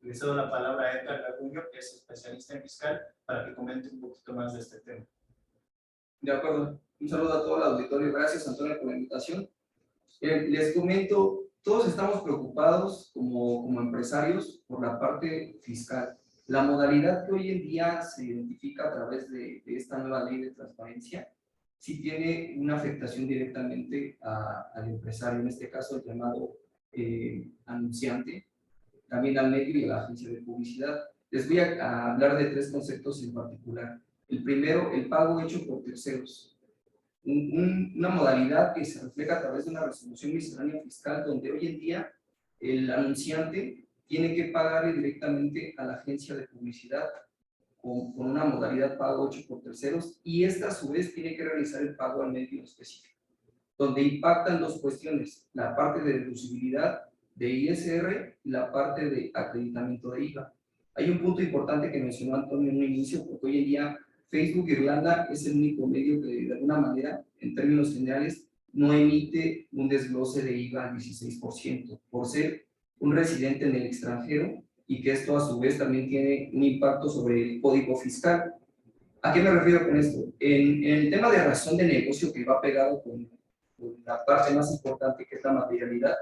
les doy la palabra a Edgar Garduño, que es especialista en fiscal, para que comente un poquito más de este tema. De acuerdo. Un saludo a todo el auditorio. Gracias, Antonio, por la invitación. Les comento, todos estamos preocupados como empresarios por la parte fiscal. La modalidad que hoy en día se identifica a través de esta nueva ley de transparencia sí tiene una afectación directamente al empresario, en este caso el llamado anunciante, también al medio y a la agencia de publicidad. Les voy a hablar de 3 conceptos en particular. El primero, el pago hecho por terceros. Una modalidad que se refleja a través de una resolución miscelánea fiscal, donde hoy en día el anunciante tiene que pagarle directamente a la agencia de publicidad con una modalidad pago hecho por terceros, y esta a su vez tiene que realizar el pago al medio específico, donde impactan 2 cuestiones: la parte de deducibilidad de ISR y la parte de acreditamiento de IVA. Hay un punto importante que mencionó Antonio en un inicio, porque hoy en día Facebook Irlanda es el único medio que de alguna manera, en términos generales, no emite un desglose de IVA al 16% por ser un residente en el extranjero, y que esto a su vez también tiene un impacto sobre el código fiscal. ¿A qué me refiero con esto? En el tema de razón de negocio, que va pegado con la parte más importante, que es la materialidad,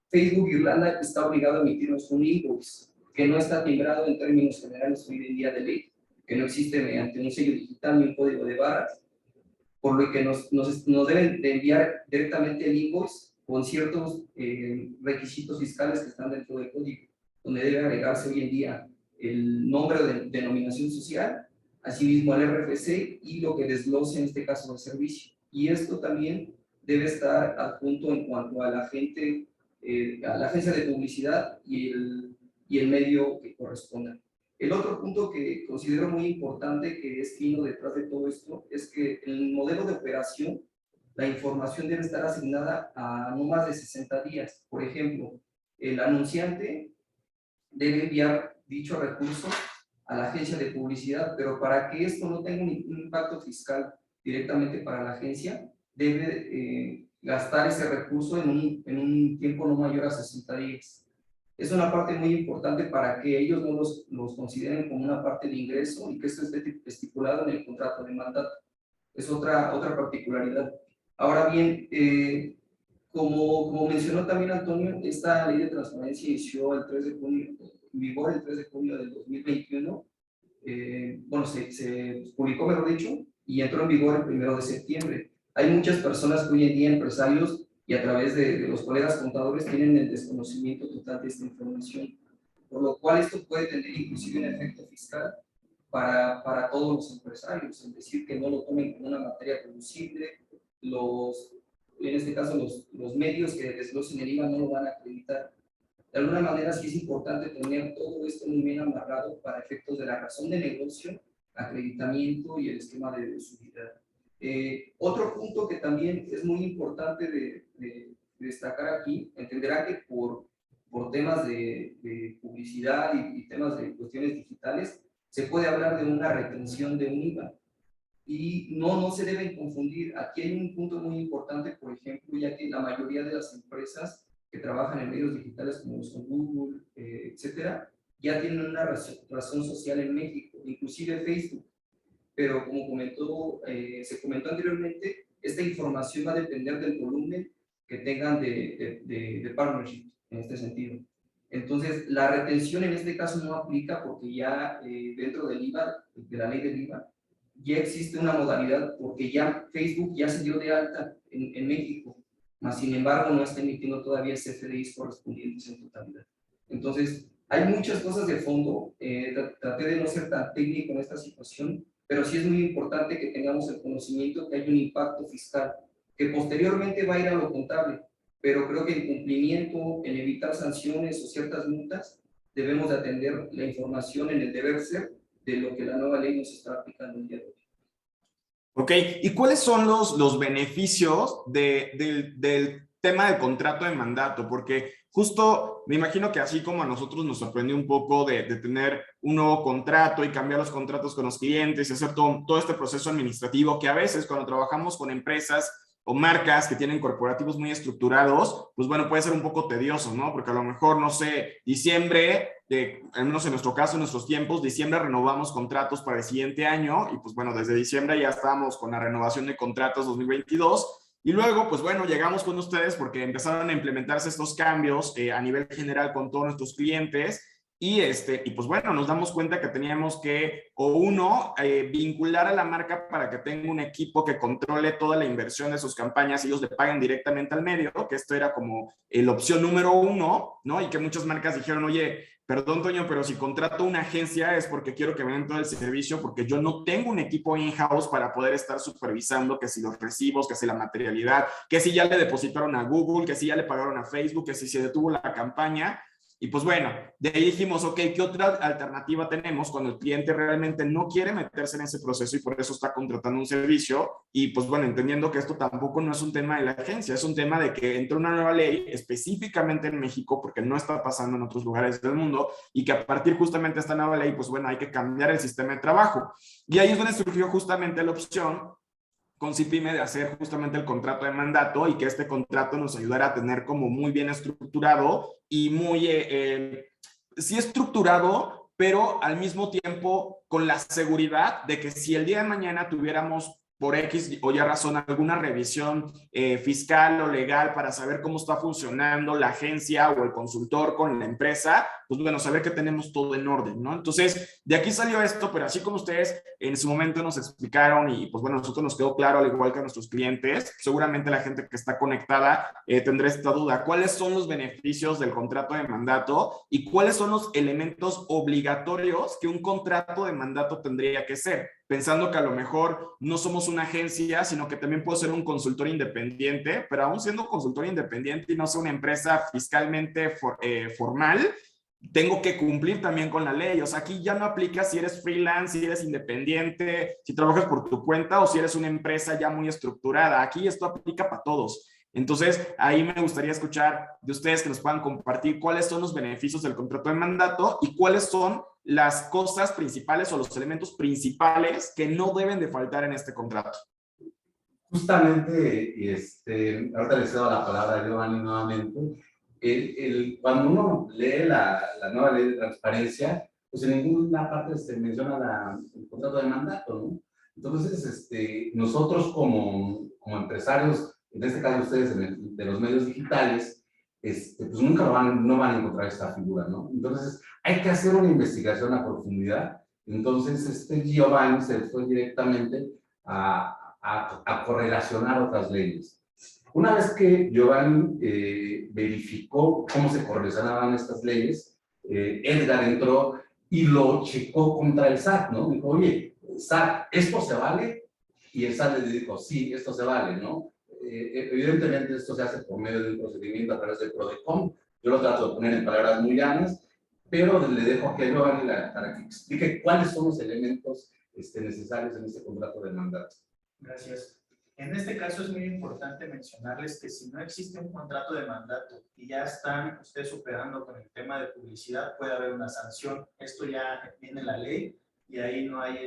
Facebook Irlanda está obligado a emitirnos un invoice que no está timbrado en términos generales hoy en día de ley, que no existe mediante un sello digital ni un código de barras, por lo que nos deben de enviar directamente el invoice con ciertos requisitos fiscales que están dentro del código, donde debe agregarse hoy en día el nombre de denominación social, asimismo el RFC y lo que desglose en este caso del servicio. Y esto también debe estar adjunto en cuanto a la gente, a la agencia de publicidad y el medio que corresponda. El otro punto que considero muy importante, que es fino detrás de todo esto, es que en el modelo de operación la información debe estar asignada a no más de 60 días. Por ejemplo, el anunciante debe enviar dicho recurso a la agencia de publicidad, pero para que esto no tenga un impacto fiscal directamente para la agencia, debe gastar ese recurso en un tiempo no mayor a 60 días. Es una parte muy importante para que ellos no los consideren como una parte de ingreso y que esto esté estipulado en el contrato de mandato. Es otra particularidad. Ahora bien, como mencionó también Antonio, esta ley de transparencia inició el 3 de junio, en vigor el 3 de junio del 2021. Bueno, se publicó, mejor dicho, y entró en vigor el 1 de septiembre. Hay muchas personas que hoy en día, empresarios, y a través de los colegas contadores, tienen el desconocimiento total de esta información, por lo cual esto puede tener inclusive un efecto fiscal para todos los empresarios, es decir, que no lo tomen como una materia deducible, en este caso los medios que desglosen el IVA no lo van a acreditar. De alguna manera sí es importante tener todo esto muy bien amarrado para efectos de la razón de negocio, acreditamiento y el esquema de deducibilidad. Otro punto que también es muy importante de destacar aquí, entenderá que por temas de publicidad y temas de cuestiones digitales, se puede hablar de una retención de un IVA. Y no se deben confundir. Aquí hay un punto muy importante, por ejemplo, ya que la mayoría de las empresas que trabajan en medios digitales como los Google, etcétera, ya tienen una razón social en México, inclusive Facebook. Pero como se comentó anteriormente, esta información va a depender del volumen que tengan de partnership en este sentido. Entonces, la retención en este caso no aplica porque ya dentro del IVA, de la ley del IVA, ya existe una modalidad porque ya Facebook ya se dio de alta en México, mas sin embargo no está emitiendo todavía CFDIs correspondientes en totalidad. Entonces, hay muchas cosas de fondo. Traté de no ser tan técnico en esta situación, pero sí es muy importante que tengamos el conocimiento que hay un impacto fiscal que posteriormente va a ir a lo contable, pero creo que en cumplimiento, en evitar sanciones o ciertas multas, debemos de atender la información en el deber ser de lo que la nueva ley nos está aplicando el día de hoy. Ok, ¿y cuáles son los beneficios del tema del contrato de mandato? Porque justo me imagino que así como a nosotros nos sorprendió un poco de tener un nuevo contrato y cambiar los contratos con los clientes y hacer todo este proceso administrativo, que a veces cuando trabajamos con empresas o marcas que tienen corporativos muy estructurados, pues bueno, puede ser un poco tedioso, ¿no? Porque a lo mejor, no sé, diciembre, al menos en nuestro caso, en nuestros tiempos, diciembre renovamos contratos para el siguiente año y pues bueno, desde diciembre ya estábamos con la renovación de contratos 2022 y luego, pues bueno, llegamos con ustedes porque empezaron a implementarse estos cambios a nivel general con todos nuestros clientes. Y pues bueno, nos damos cuenta que teníamos que, vincular a la marca para que tenga un equipo que controle toda la inversión de sus campañas y ellos le paguen directamente al medio, que esto era como la opción número 1, ¿no? Y que muchas marcas dijeron, oye, perdón, Toño, pero si contrato una agencia es porque quiero que me den todo el servicio, porque yo no tengo un equipo in-house para poder estar supervisando que si los recibos, que si la materialidad, que si ya le depositaron a Google, que si ya le pagaron a Facebook, que si se detuvo la campaña. Y pues bueno, de ahí dijimos, ok, ¿qué otra alternativa tenemos cuando el cliente realmente no quiere meterse en ese proceso y por eso está contratando un servicio? Y pues bueno, entendiendo que esto tampoco no es un tema de la agencia, es un tema de que entró una nueva ley específicamente en México, porque no está pasando en otros lugares del mundo, y que a partir justamente de esta nueva ley, pues bueno, hay que cambiar el sistema de trabajo. Y ahí es donde surgió justamente la opción con CIPYME de hacer justamente el contrato de mandato y que este contrato nos ayudara a tener como muy bien estructurado y muy, sí estructurado, pero al mismo tiempo con la seguridad de que si el día de mañana tuviéramos por X o Y razón alguna revisión fiscal o legal para saber cómo está funcionando la agencia o el consultor con la empresa, pues bueno, saber que tenemos todo en orden, ¿no? Entonces, de aquí salió esto, pero así como ustedes en su momento nos explicaron y pues bueno, a nosotros nos quedó claro, al igual que a nuestros clientes, seguramente la gente que está conectada tendrá esta duda. ¿Cuáles son los beneficios del contrato de mandato y cuáles son los elementos obligatorios que un contrato de mandato tendría que ser? Pensando que a lo mejor no somos una agencia, sino que también puedo ser un consultor independiente, pero aún siendo consultor independiente y no ser una empresa fiscalmente formal, tengo que cumplir también con la ley. O sea, aquí ya no aplica si eres freelance, si eres independiente, si trabajas por tu cuenta o si eres una empresa ya muy estructurada. Aquí esto aplica para todos. Entonces, ahí me gustaría escuchar de ustedes que nos puedan compartir cuáles son los beneficios del contrato de mandato y cuáles son las cosas principales o los elementos principales que no deben de faltar en este contrato. Justamente, ahorita le cedo la palabra a Giovanni nuevamente. Cuando uno lee la nueva ley de transparencia, pues en ninguna parte se menciona el contrato de mandato, ¿no? Entonces, nosotros como empresarios, en este caso ustedes de los medios digitales, pues nunca no van a encontrar esta figura, ¿no? Entonces, hay que hacer una investigación a profundidad. Entonces, Giovanni se fue directamente a correlacionar otras leyes. Una vez que Giovanni verificó cómo se correlacionaban estas leyes, Edgar entró y lo checó contra el SAT, ¿no? Dijo, oye, SAT, ¿esto se vale? Y el SAT le dijo, sí, esto se vale, ¿no? Evidentemente esto se hace por medio de un procedimiento a través del PRODECON. Yo lo trato de poner en palabras muy llanas, pero le dejo aquí a Giovanni para que explique cuáles son los elementos necesarios en este contrato de mandato. Gracias. En este caso es muy importante mencionarles que si no existe un contrato de mandato y ya están ustedes operando con el tema de publicidad, puede haber una sanción. Esto ya viene en la ley y ahí no hay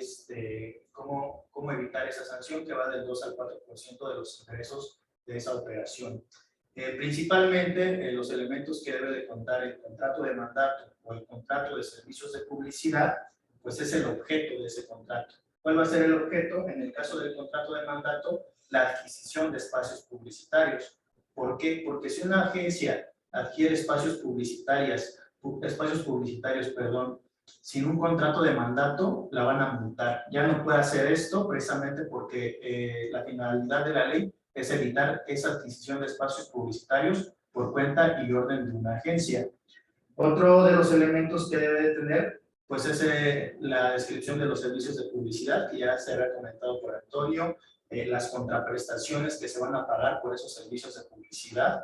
cómo evitar esa sanción que va del 2 al 4% de los ingresos de esa operación. Principalmente los elementos que debe de contar el contrato de mandato o el contrato de servicios de publicidad, pues es el objeto de ese contrato. ¿Cuál va a ser el objeto? En el caso del contrato de mandato, la adquisición de espacios publicitarios. ¿Por qué? Porque si una agencia adquiere espacios publicitarios, sin un contrato de mandato, la van a multar. Ya no puede hacer esto precisamente porque la finalidad de la ley es evitar esa adquisición de espacios publicitarios por cuenta y orden de una agencia. Otro de los elementos que debe de tener pues es la descripción de los servicios de publicidad, que ya se había comentado por Antonio, las contraprestaciones que se van a pagar por esos servicios de publicidad,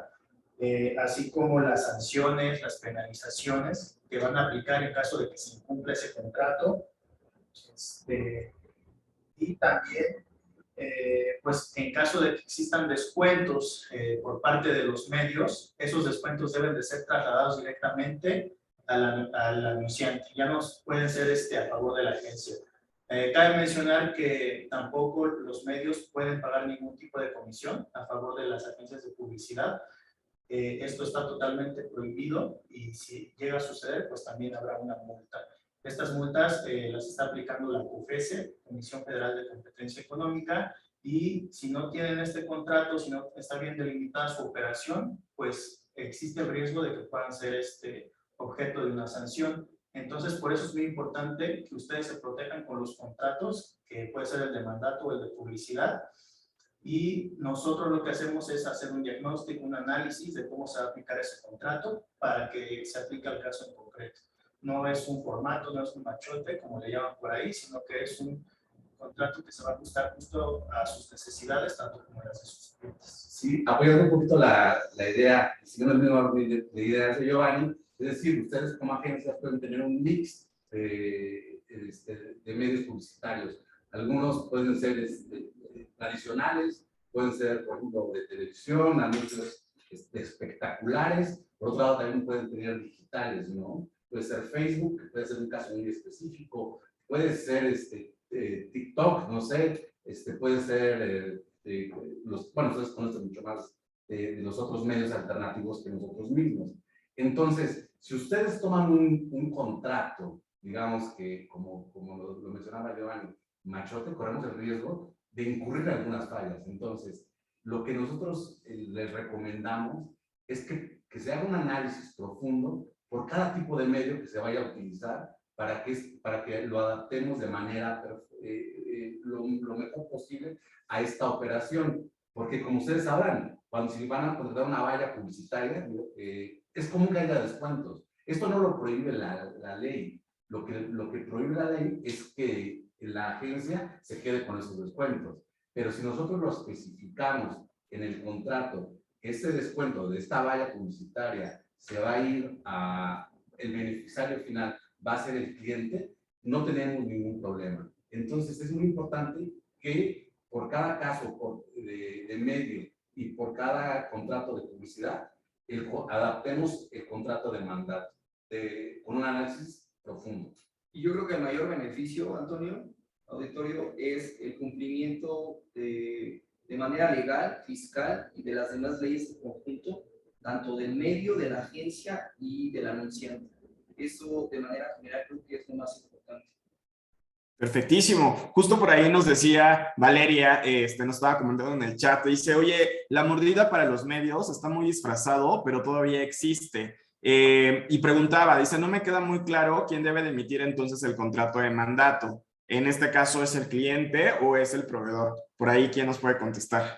así como las sanciones, las penalizaciones que van a aplicar en caso de que se incumpla ese contrato. Y también, pues en caso de que existan descuentos por parte de los medios, esos descuentos deben de ser trasladados directamente al anunciante, ya no pueden ser a favor de la agencia. Cabe mencionar que tampoco los medios pueden pagar ningún tipo de comisión a favor de las agencias de publicidad. Esto está totalmente prohibido y si llega a suceder, pues también habrá una multa. Estas multas las está aplicando la COFESE, Comisión Federal de Competencia Económica, y si no tienen este contrato, si no está bien delimitada su operación, pues existe el riesgo de que puedan ser objeto de una sanción. Entonces, por eso es muy importante que ustedes se protejan con los contratos, que puede ser el de mandato o el de publicidad, y nosotros lo que hacemos es hacer un diagnóstico, un análisis de cómo se va a aplicar ese contrato para que se aplique al caso en concreto. No es un formato, no es un machote, como le llaman por ahí, sino que es un contrato que se va a ajustar justo a sus necesidades, tanto como las de sus clientes. Sí, apoyando un poquito la idea, siguiendo el mismo orden de ideas de Giovanni, es decir, ustedes como agencias pueden tener un mix de medios publicitarios. Algunos pueden ser tradicionales, pueden ser, por ejemplo, de televisión, anuncios espectaculares. Por otro lado, también pueden tener digitales, ¿no? Puede ser Facebook, puede ser un caso muy específico, puede ser TikTok, no sé, puede ser, bueno, ustedes conocen mucho más de los otros medios alternativos que nosotros mismos. Entonces, si ustedes toman un contrato, digamos que, como lo mencionaba Giovanni, machote, corremos el riesgo de incurrir en algunas fallas. Entonces, lo que nosotros les recomendamos es que se haga un análisis profundo por cada tipo de medio que se vaya a utilizar para que lo adaptemos de manera lo mejor posible a esta operación. Porque como ustedes sabrán, cuando si van a contratar una valla publicitaria, es común que haya descuentos. Esto no lo prohíbe la ley. Lo que prohíbe la ley es que la agencia se quede con esos descuentos. Pero si nosotros lo especificamos en el contrato, ese descuento de esta valla publicitaria se va a ir el beneficiario final va a ser el cliente, no tenemos ningún problema. Entonces es muy importante que por cada caso de medio y por cada contrato de publicidad, adaptemos el contrato de mandato con un análisis profundo. Y yo creo que el mayor beneficio, Antonio, auditorio, es el cumplimiento de manera legal, fiscal y de las demás leyes de conjunto, tanto del medio, de la agencia y del anunciante. Eso de manera general creo que es lo más importante. Perfectísimo. Justo por ahí nos decía Valeria, nos estaba comentando en el chat, dice, oye, la mordida para los medios está muy disfrazado, pero todavía existe. Y preguntaba, dice, no me queda muy claro quién debe de emitir entonces el contrato de mandato. En este caso, ¿es el cliente o es el proveedor? Por ahí, ¿quién nos puede contestar?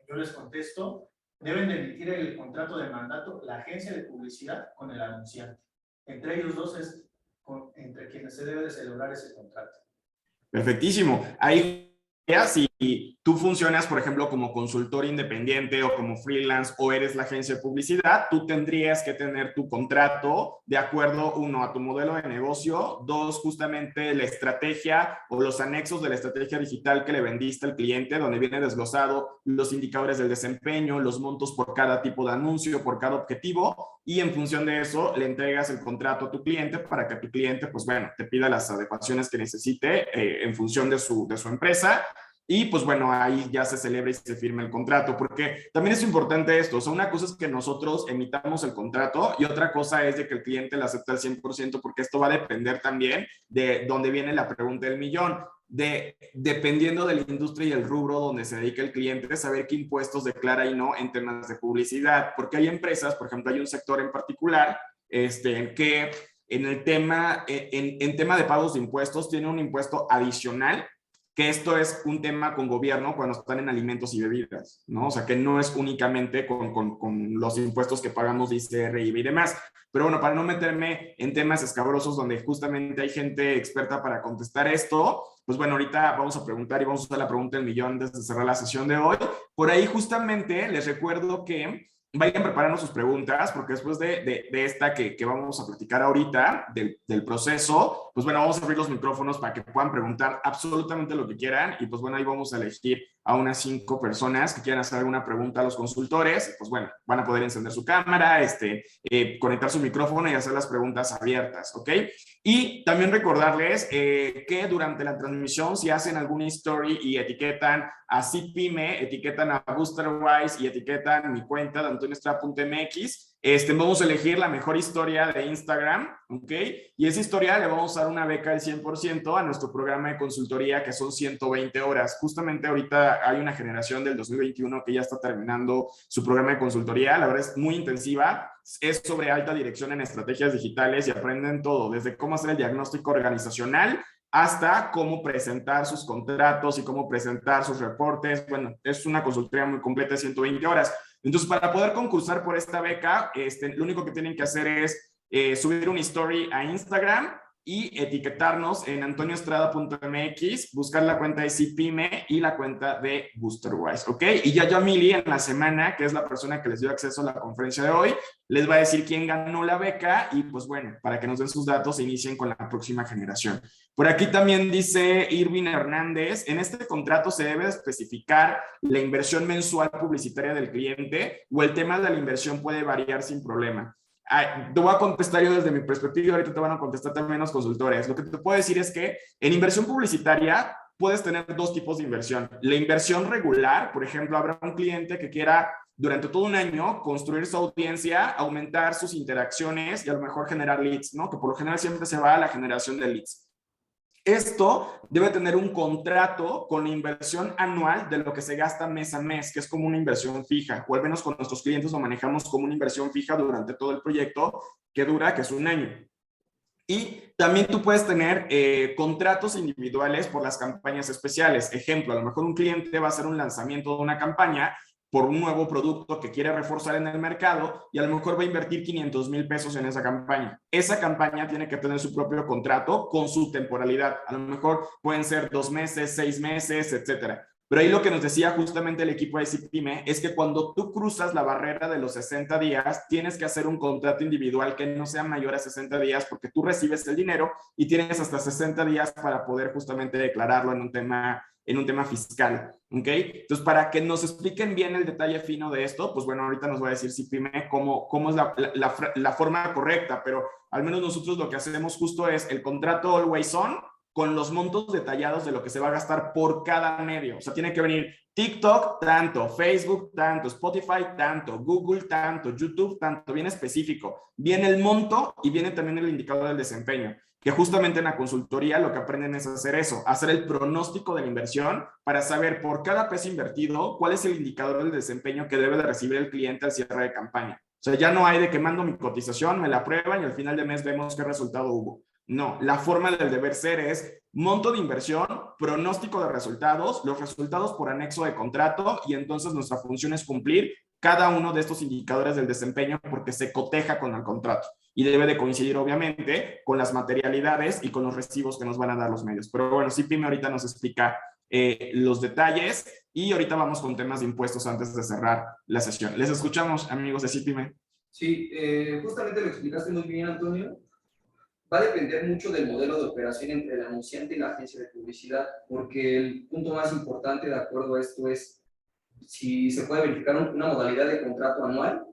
Yo les contesto. Deben de emitir el contrato de mandato la agencia de publicidad con el anunciante. Entre ellos dos es entre quienes se debe de celebrar ese contrato. Perfectísimo. Ahí, si tú funcionas, por ejemplo, como consultor independiente o como freelance o eres la agencia de publicidad, tú tendrías que tener tu contrato de acuerdo, uno, a tu modelo de negocio, dos, justamente la estrategia o los anexos de la estrategia digital que le vendiste al cliente, donde viene desglosado los indicadores del desempeño, los montos por cada tipo de anuncio, por cada objetivo, y en función de eso le entregas el contrato a tu cliente para que tu cliente, pues bueno, te pida las adecuaciones que necesite en función de su empresa. Y pues bueno, ahí ya se celebra y se firma el contrato, porque también es importante esto, o sea, una cosa es que nosotros emitamos el contrato y otra cosa es de que el cliente lo acepte al 100%, porque esto va a depender también de dónde viene la pregunta del millón, dependiendo de la industria y el rubro donde se dedica el cliente, saber qué impuestos declara y no en temas de publicidad, porque hay empresas, por ejemplo, hay un sector en particular que en el tema, en tema de pagos de impuestos tiene un impuesto adicional, que esto es un tema con gobierno cuando están en alimentos y bebidas, ¿no? O sea, que no es únicamente con los impuestos que pagamos de ICR, IVA y demás. Pero bueno, para no meterme en temas escabrosos donde justamente hay gente experta para contestar esto, pues bueno, ahorita vamos a preguntar y vamos a usar la pregunta del millón antes de cerrar la sesión de hoy. Por ahí justamente les recuerdo que vayan preparando sus preguntas, porque después de esta que vamos a platicar ahorita, del proceso, pues bueno, vamos a abrir los micrófonos para que puedan preguntar absolutamente lo que quieran, y pues bueno, ahí vamos a elegir a unas 5 personas que quieran hacer alguna pregunta a los consultores, pues bueno, van a poder encender su cámara, conectar su micrófono y hacer las preguntas abiertas, ¿ok? Y también recordarles que durante la transmisión, si hacen alguna story y etiquetan a CPyme, etiquetan a BoosterWise y etiquetan mi cuenta de antonioestrada.mx, vamos a elegir la mejor historia de Instagram, ¿ok? Y esa historia le vamos a dar una beca del 100% a nuestro programa de consultoría, que son 120 horas. Justamente ahorita hay una generación del 2021 que ya está terminando su programa de consultoría. La verdad es muy intensiva. Es sobre alta dirección en estrategias digitales y aprenden todo, desde cómo hacer el diagnóstico organizacional hasta cómo presentar sus contratos y cómo presentar sus reportes. Bueno, es una consultoría muy completa de 120 horas. Entonces, para poder concursar por esta beca, lo único que tienen que hacer es subir una story a Instagram y etiquetarnos en antonioestrada.mx, buscar la cuenta de CPyme y la cuenta de BoosterWise, ¿ok? Y ya Yamili en la semana, que es la persona que les dio acceso a la conferencia de hoy, les va a decir quién ganó la beca y pues bueno, para que nos den sus datos e inicien con la próxima generación. Por aquí también dice Irving Hernández, en este contrato se debe especificar la inversión mensual publicitaria del cliente o el tema de la inversión puede variar sin problema. Te voy a contestar yo desde mi perspectiva y ahorita te van a contestar también los consultores. Lo que te puedo decir es que en inversión publicitaria puedes tener dos tipos de inversión. La inversión regular, por ejemplo, habrá un cliente que quiera durante todo un año construir su audiencia, aumentar sus interacciones y a lo mejor generar leads, ¿no? Que por lo general siempre se va a la generación de leads. Esto debe tener un contrato con la inversión anual de lo que se gasta mes a mes, que es como una inversión fija, o al menos con nuestros clientes lo manejamos como una inversión fija durante todo el proyecto que dura, que es un año. Y también tú puedes tener contratos individuales por las campañas especiales. Ejemplo, a lo mejor un cliente va a hacer un lanzamiento de una campaña por un nuevo producto que quiere reforzar en el mercado y a lo mejor va a invertir 500,000 pesos en esa campaña. Esa campaña tiene que tener su propio contrato con su temporalidad. A lo mejor pueden ser 2 meses, 6 meses, etcétera. Pero ahí lo que nos decía justamente el equipo de CPME es que cuando tú cruzas la barrera de los 60 días, tienes que hacer un contrato individual que no sea mayor a 60 días porque tú recibes el dinero y tienes hasta 60 días para poder justamente declararlo en un tema fiscal, ¿ok? Entonces, para que nos expliquen bien el detalle fino de esto, pues bueno, ahorita nos va a decir CPME cómo es la forma correcta, pero al menos nosotros lo que hacemos justo es el contrato always on, con los montos detallados de lo que se va a gastar por cada medio. O sea, tiene que venir TikTok tanto, Facebook tanto, Spotify tanto, Google tanto, YouTube tanto, bien específico. Viene el monto y viene también el indicador del desempeño, que justamente en la consultoría lo que aprenden es hacer eso, hacer el pronóstico de la inversión para saber por cada peso invertido cuál es el indicador del desempeño que debe de recibir el cliente al cierre de campaña. O sea, ya no hay de que mando mi cotización, me la prueban y al final de mes vemos qué resultado hubo. No, la forma del deber ser es monto de inversión, pronóstico de resultados, los resultados por anexo de contrato y entonces nuestra función es cumplir cada uno de estos indicadores del desempeño porque se coteja con el contrato y debe de coincidir obviamente con las materialidades y con los recibos que nos van a dar los medios. Pero bueno, CPME ahorita nos explica los detalles y ahorita vamos con temas de impuestos antes de cerrar la sesión. Les escuchamos, amigos de CPME. Sí, justamente lo explicaste muy bien, Antonio. Va a depender mucho del modelo de operación entre el anunciante y la agencia de publicidad, porque el punto más importante de acuerdo a esto es si se puede verificar una modalidad de contrato anual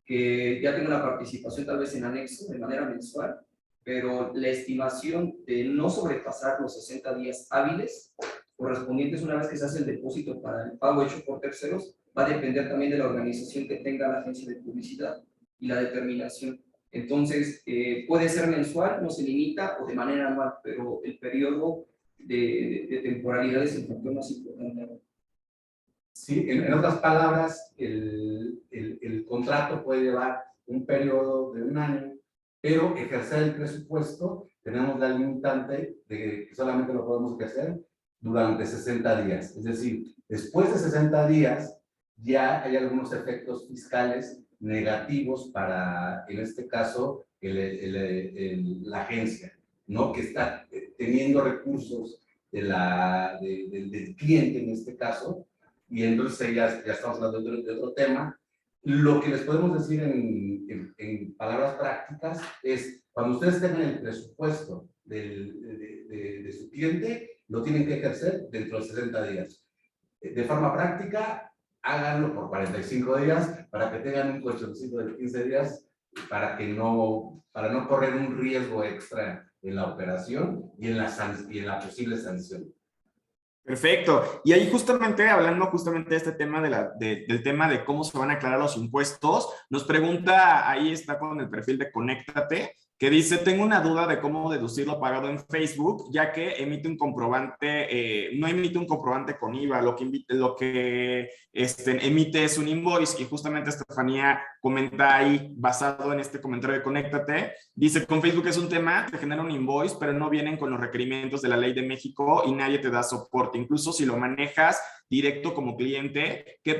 que ya tenga una participación tal vez en anexo de manera mensual, pero la estimación de no sobrepasar los 60 días hábiles correspondientes una vez que se hace el depósito para el pago hecho por terceros va a depender también de la organización que tenga la agencia de publicidad y la determinación. Entonces, puede ser mensual, no se limita, o de manera anual, pero el periodo de temporalidad es el factor más importante. Sí, en otras palabras, el contrato puede llevar un periodo de un año, pero ejercer el presupuesto, tenemos la limitante de que solamente lo podemos ejercer durante 60 días. Es decir, después de 60 días, ya hay algunos efectos fiscales negativos para, en este caso, la agencia, ¿no? Que está teniendo recursos del cliente en este caso, y entonces ya estamos hablando de otro tema. Lo que les podemos decir en palabras prácticas es, cuando ustedes tengan el presupuesto de su cliente, lo tienen que ejercer dentro de 60 días. De forma práctica, háganlo por 45 días para que tengan un colchoncito de 15 días para no correr un riesgo extra en la operación y en la posible sanción. Perfecto. Y ahí justamente, hablando justamente de este tema del tema de cómo se van a aclarar los impuestos, nos pregunta, ahí está con el perfil de Conéctate, que dice, tengo una duda de cómo deducir lo pagado en Facebook, ya que emite un comprobante, no emite un comprobante con IVA, lo que emite es un invoice, y justamente Estefanía comenta ahí, basado en este comentario de Conéctate, dice, con Facebook es un tema, te genera un invoice, pero no vienen con los requerimientos de la ley de México y nadie te da soporte, incluso si lo manejas directo como cliente, ¿qué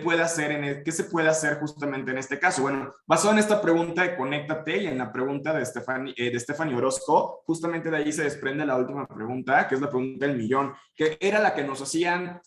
se puede hacer justamente en este caso? Bueno, basado en esta pregunta de Conéctate y en la pregunta de Stephanie Orozco, justamente de ahí se desprende la última pregunta, que es la pregunta del millón, que era la que nos hacían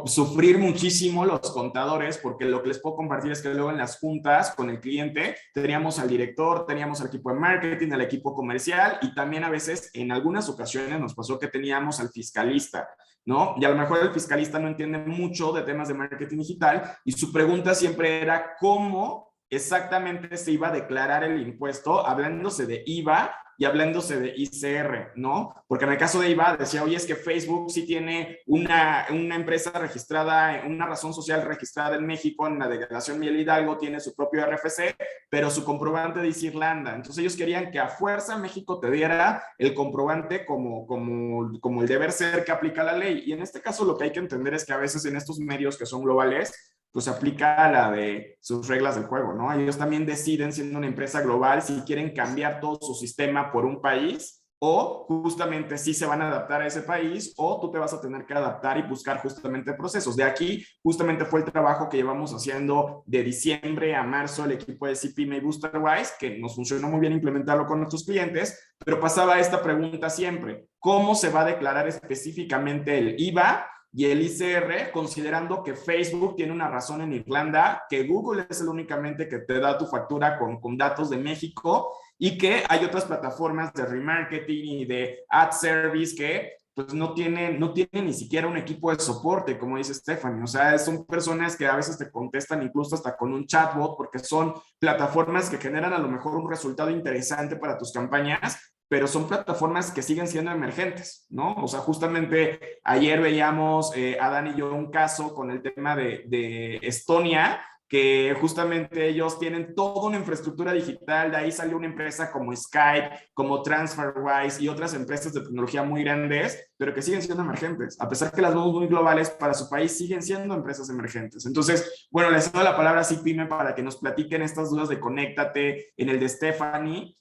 sufrir muchísimo los contadores, porque lo que les puedo compartir es que luego en las juntas con el cliente teníamos al director, teníamos al equipo de marketing, al equipo comercial y también a veces en algunas ocasiones nos pasó que teníamos al fiscalista, ¿no? Y a lo mejor el fiscalista no entiende mucho de temas de marketing digital y su pregunta siempre era ¿cómo exactamente se iba a declarar el impuesto hablándose de IVA y hablándose de ICR, ¿no? Porque en el caso de IVA decía, oye, es que Facebook sí tiene una empresa registrada, una razón social registrada en México, en la Delegación Miguel Hidalgo, tiene su propio RFC, pero su comprobante dice Irlanda. Entonces ellos querían que a fuerza México te diera el comprobante como el deber ser que aplica la ley. Y en este caso lo que hay que entender es que a veces en estos medios que son globales, pues aplica la de sus reglas del juego, ¿no? Ellos también deciden, siendo una empresa global, si quieren cambiar todo su sistema por un país o justamente si se van a adaptar a ese país o tú te vas a tener que adaptar y buscar justamente procesos. De aquí justamente fue el trabajo que llevamos haciendo de diciembre a marzo el equipo de CPMA y BoosterWise, que nos funcionó muy bien implementarlo con nuestros clientes, pero pasaba esta pregunta siempre: ¿cómo se va a declarar específicamente el IVA y el ICR, considerando que Facebook tiene una razón en Irlanda, que Google es el únicamente que te da tu factura con datos de México y que hay otras plataformas de remarketing y de ad service que pues no tienen ni siquiera un equipo de soporte, como dice Stephanie? O sea, son personas que a veces te contestan incluso hasta con un chatbot, porque son plataformas que generan a lo mejor un resultado interesante para tus campañas, pero son plataformas que siguen siendo emergentes, ¿no? O sea, justamente ayer veíamos, Adán y yo, un caso con el tema de Estonia, que justamente ellos tienen toda una infraestructura digital. De ahí salió una empresa como Skype, como TransferWise y otras empresas de tecnología muy grandes, pero que siguen siendo emergentes. A pesar que las vemos muy globales, para su país siguen siendo empresas emergentes. Entonces, bueno, les doy la palabra a Cipime para que nos platiquen estas dudas de Conéctate, en el de Stephanie,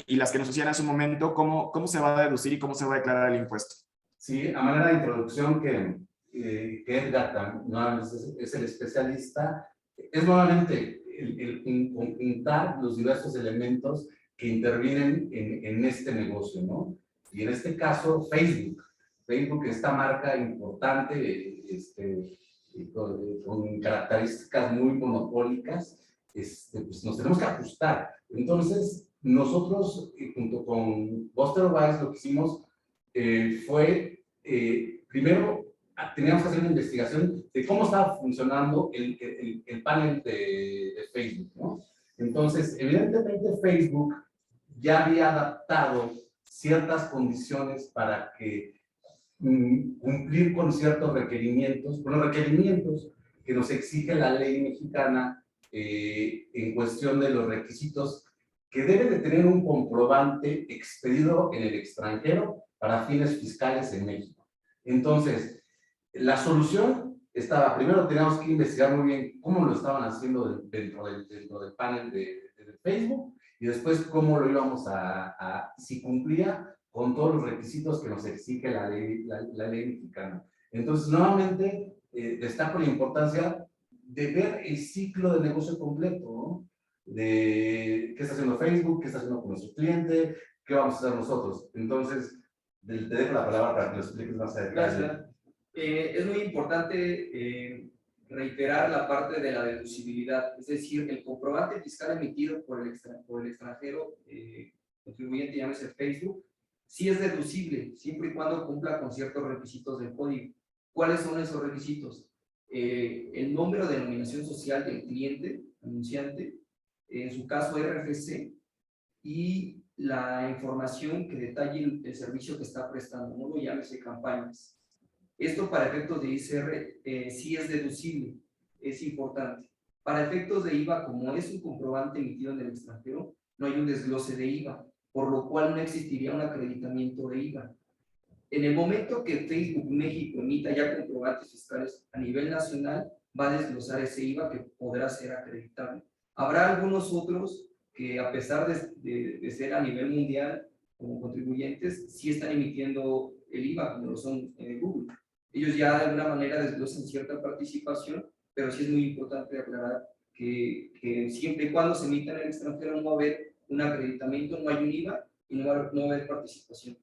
y las que nos hicieron en su momento, cómo se va a deducir y cómo se va a declarar el impuesto. Sí, a manera de introducción, que Edgar no, es el especialista, es nuevamente el juntar los diversos elementos que intervienen en este negocio, ¿no? Y en este caso, Facebook, esta marca importante, con características muy monopólicas, pues nos tenemos que ajustar. Entonces, nosotros, junto con BoosterWise, lo que hicimos fue, primero, teníamos que hacer una investigación de cómo estaba funcionando el panel de Facebook, ¿no? Entonces, evidentemente Facebook ya había adaptado ciertas condiciones para que cumplir con ciertos requerimientos, con los requerimientos que nos exige la ley mexicana en cuestión de los requisitos que debe de tener un comprobante expedido en el extranjero para fines fiscales en México. Entonces, la solución estaba, primero teníamos que investigar muy bien cómo lo estaban haciendo dentro del panel de Facebook, y después cómo lo íbamos si cumplía con todos los requisitos que nos exige la ley mexicana. Entonces, nuevamente, destaco la importancia de ver el ciclo de negocio completo, ¿no? De qué está haciendo Facebook, qué está haciendo con nuestro cliente, qué vamos a hacer nosotros. Entonces, te dejo la palabra para que lo expliques más adelante. Gracias. Es muy importante reiterar la parte de la deducibilidad, es decir, el comprobante fiscal emitido por el extranjero contribuyente, llámese Facebook, sí es deducible, siempre y cuando cumpla con ciertos requisitos del código. ¿Cuáles son esos requisitos? El nombre o denominación social del cliente, anunciante, en su caso RFC, y la información que detalle el servicio que está prestando, no lo llámese campañas. Esto para efectos de ICR sí es deducible, es importante. Para efectos de IVA, como es un comprobante emitido en el extranjero, no hay un desglose de IVA, por lo cual no existiría un acreditamiento de IVA. En el momento que Facebook México emita ya comprobantes fiscales a nivel nacional, va a desglosar ese IVA que podrá ser acreditable. Habrá algunos otros que, a pesar de ser a nivel mundial como contribuyentes, sí están emitiendo el IVA, como lo son Google. Ellos ya de alguna manera desglosan cierta participación, pero sí es muy importante aclarar que siempre y cuando se emita en el extranjero no va a haber un acreditamiento, no hay un IVA y no va a haber participación.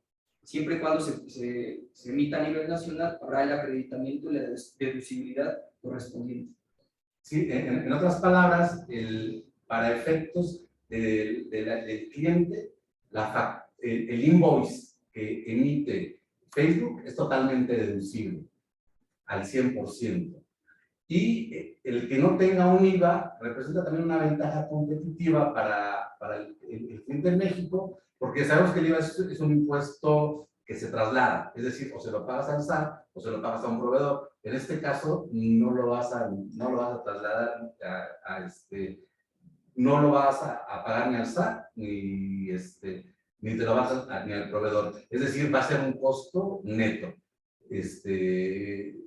Siempre y cuando se emita a nivel nacional, habrá el acreditamiento y la deducibilidad correspondiente. Sí, en otras palabras, para efectos del cliente, el invoice que emite Facebook es totalmente deducible al 100%. Y el que no tenga un IVA representa también una ventaja competitiva para el cliente en México, porque sabemos que el IVA es un impuesto que se traslada, es decir, o se lo pagas al SAT o se lo pagas a un proveedor. En este caso, no lo vas a trasladar no lo vas a pagar ni al SAT ni te lo vas ni al proveedor. Es decir, va a ser un costo neto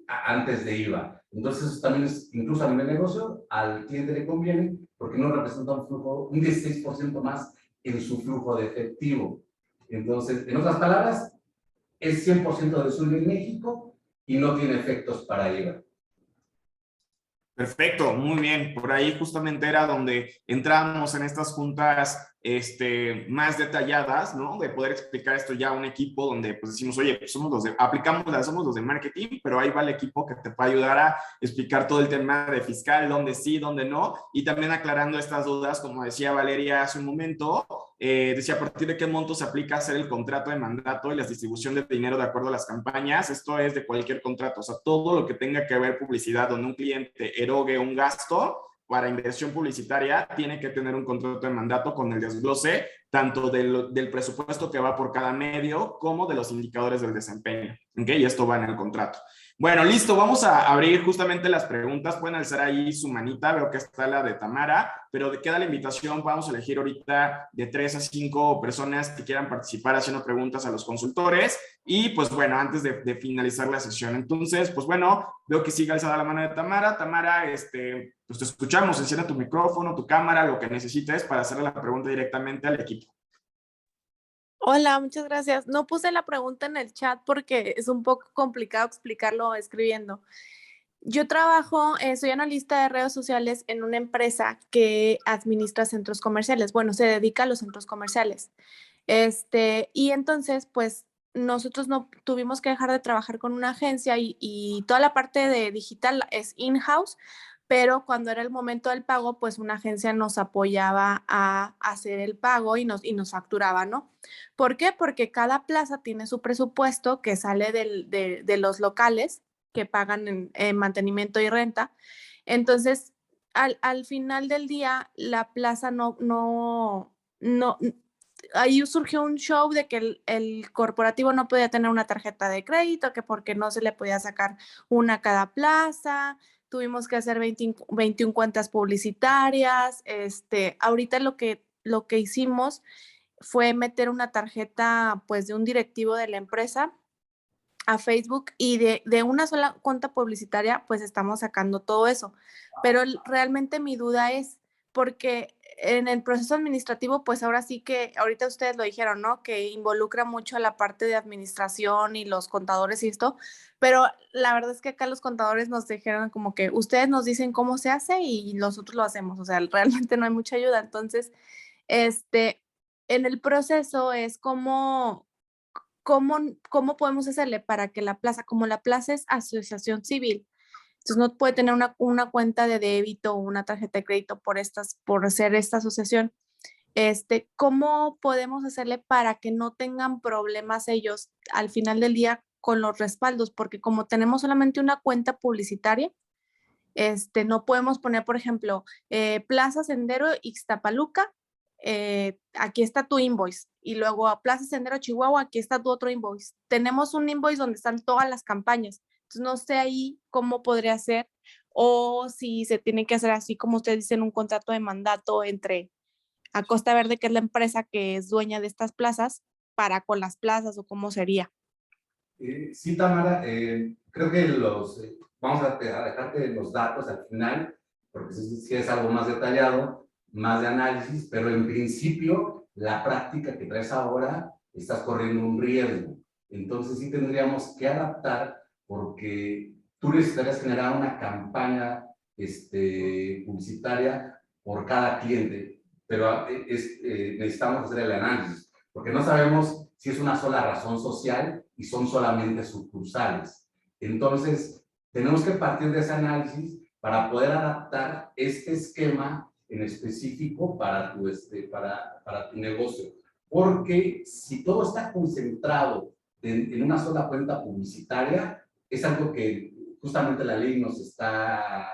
antes de IVA. Entonces, eso también es, incluso a nivel negocio, al cliente le conviene porque no representa un 16% más en su flujo de efectivo. Entonces, en otras palabras, es 100% de sueldo en México y no tiene efectos para IVA. Perfecto, muy bien. Por ahí justamente era donde entramos en estas juntas más detalladas, ¿no? De poder explicar esto ya a un equipo donde pues decimos, oye, pues somos somos los de marketing, pero ahí va el equipo que te puede ayudar a explicar todo el tema de fiscal, dónde sí, dónde no, y también aclarando estas dudas, como decía Valeria hace un momento, decía a partir de qué monto se aplica hacer el contrato de mandato y la distribución de dinero de acuerdo a las campañas. Esto es de cualquier contrato, o sea, todo lo que tenga que ver publicidad, donde un cliente erogue un gasto para inversión publicitaria, tiene que tener un contrato de mandato con el desglose tanto del presupuesto que va por cada medio como de los indicadores del desempeño. ¿Ok? Y esto va en el contrato. Bueno, listo, vamos a abrir justamente las preguntas. Pueden alzar ahí su manita, veo que está la de Tamara, pero queda la invitación, vamos a elegir ahorita de 3 a 5 personas que quieran participar haciendo preguntas a los consultores y pues bueno, antes de finalizar la sesión. Entonces, pues bueno, veo que sigue alzada la mano de Tamara. Tamara, pues te escuchamos, encienda tu micrófono, tu cámara, lo que necesites para hacerle la pregunta directamente al equipo. Hola, muchas gracias. No puse la pregunta en el chat porque es un poco complicado explicarlo escribiendo. Yo trabajo, soy analista de redes sociales en una empresa que administra centros comerciales. Bueno, se dedica a los centros comerciales. Y entonces, pues nosotros no tuvimos que dejar de trabajar con una agencia y toda la parte de digital es in-house, pero cuando era el momento del pago, pues una agencia nos apoyaba a hacer el pago y nos facturaba, ¿no? ¿Por qué? Porque cada plaza tiene su presupuesto que sale de los locales que pagan en mantenimiento y renta. Entonces, al final del día, la plaza no, ahí surgió un show de que el corporativo no podía tener una tarjeta de crédito, que porque no se le podía sacar una a cada plaza, tuvimos que hacer 21 cuentas publicitarias. Ahorita lo que hicimos fue meter una tarjeta pues de un directivo de la empresa a Facebook y de una sola cuenta publicitaria pues estamos sacando todo eso. Pero realmente mi duda es porque en el proceso administrativo pues ahora sí que ahorita ustedes lo dijeron, ¿no? Que involucra mucho a la parte de administración y los contadores y esto, pero la verdad es que acá los contadores nos dijeron como que ustedes nos dicen cómo se hace y nosotros lo hacemos, o sea, realmente no hay mucha ayuda. Entonces, en el proceso es como ¿cómo podemos hacerle para que la plaza, como la plaza es asociación civil, entonces no puede tener una cuenta de débito o una tarjeta de crédito por ser esta asociación? ¿Cómo podemos hacerle para que no tengan problemas ellos al final del día con los respaldos? Porque como tenemos solamente una cuenta publicitaria, no podemos poner, por ejemplo, Plaza Sendero Ixtapaluca, aquí está tu invoice, y luego a Plaza Sendero Chihuahua, aquí está tu otro invoice. Tenemos un invoice donde están todas las campañas, entonces no sé ahí cómo podría ser, o si se tiene que hacer así como ustedes dicen, un contrato de mandato entre Acosta Verde, que es la empresa que es dueña de estas plazas, para con las plazas, o cómo sería. Sí, Tamara, creo que vamos a dejarte los datos al final, porque si es algo más detallado, más de análisis, pero en principio, la práctica que traes ahora, estás corriendo un riesgo. Entonces sí tendríamos que adaptar, porque tú necesitarías generar una campaña publicitaria por cada cliente, pero necesitamos hacer el análisis, porque no sabemos si es una sola razón social y son solamente sucursales. Entonces, tenemos que partir de ese análisis para poder adaptar este esquema en específico para tu negocio. Porque si todo está concentrado en una sola cuenta publicitaria, es algo que justamente la ley nos está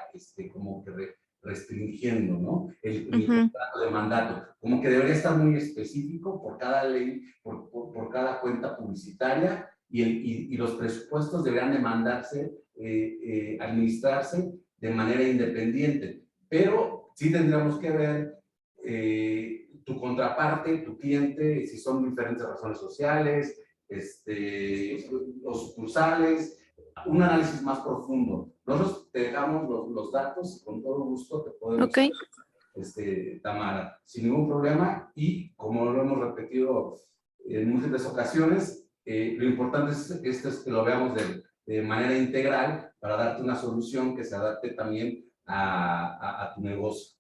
como que restringiendo, ¿no? El contrato de mandato, como que debería estar muy específico por cada ley, por cada cuenta publicitaria, y los presupuestos deberían de mandarse, administrarse de manera independiente. Pero sí tendríamos que ver tu contraparte, tu cliente, si son diferentes razones sociales, los sucursales, un análisis más profundo. Nosotros te dejamos los datos y con todo gusto te podemos, Tamara, sin ningún problema, y como lo hemos repetido en múltiples ocasiones, lo importante es que lo veamos de manera integral para darte una solución que se adapte también a tu negocio.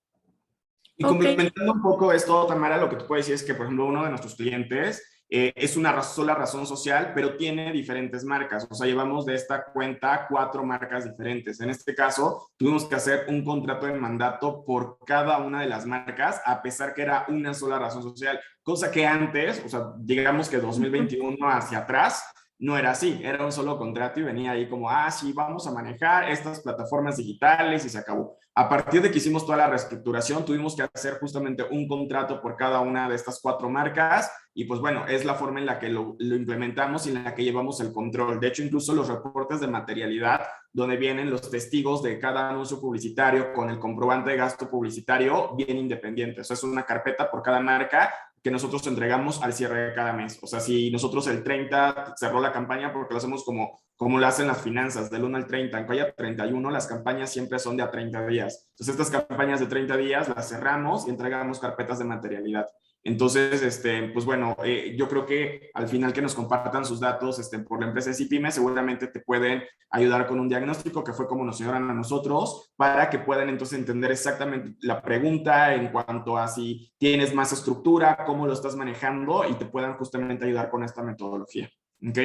Y complementando un poco esto, Tamara, lo que te puedo decir es que, por ejemplo, uno de nuestros clientes es una sola razón social, pero tiene diferentes marcas. O sea, llevamos de esta cuenta 4 marcas diferentes. En este caso, tuvimos que hacer un contrato de mandato por cada una de las marcas, a pesar que era una sola razón social. Cosa que antes, o sea, digamos que 2021 hacia atrás, no era así, era un solo contrato y venía ahí como, sí, vamos a manejar estas plataformas digitales y se acabó. A partir de que hicimos toda la reestructuración, tuvimos que hacer justamente un contrato por cada una de estas 4 marcas y pues bueno, es la forma en la que lo implementamos y en la que llevamos el control. De hecho, incluso los reportes de materialidad, donde vienen los testigos de cada anuncio publicitario con el comprobante de gasto publicitario, bien independiente. Eso es una carpeta por cada marca que nosotros entregamos al cierre de cada mes. O sea, si nosotros el 30 cerró la campaña, porque lo hacemos como lo hacen las finanzas, del 1 al 30, aunque haya 31, las campañas siempre son de a 30 días. Entonces, estas campañas de 30 días las cerramos y entregamos carpetas de materialidad. Entonces, pues bueno, yo creo que al final que nos compartan sus datos por la empresa de CIPYME, seguramente te pueden ayudar con un diagnóstico, que fue como nos ayudaron a nosotros, para que puedan entonces entender exactamente la pregunta en cuanto a si tienes más estructura, cómo lo estás manejando y te puedan justamente ayudar con esta metodología. ¿Ok?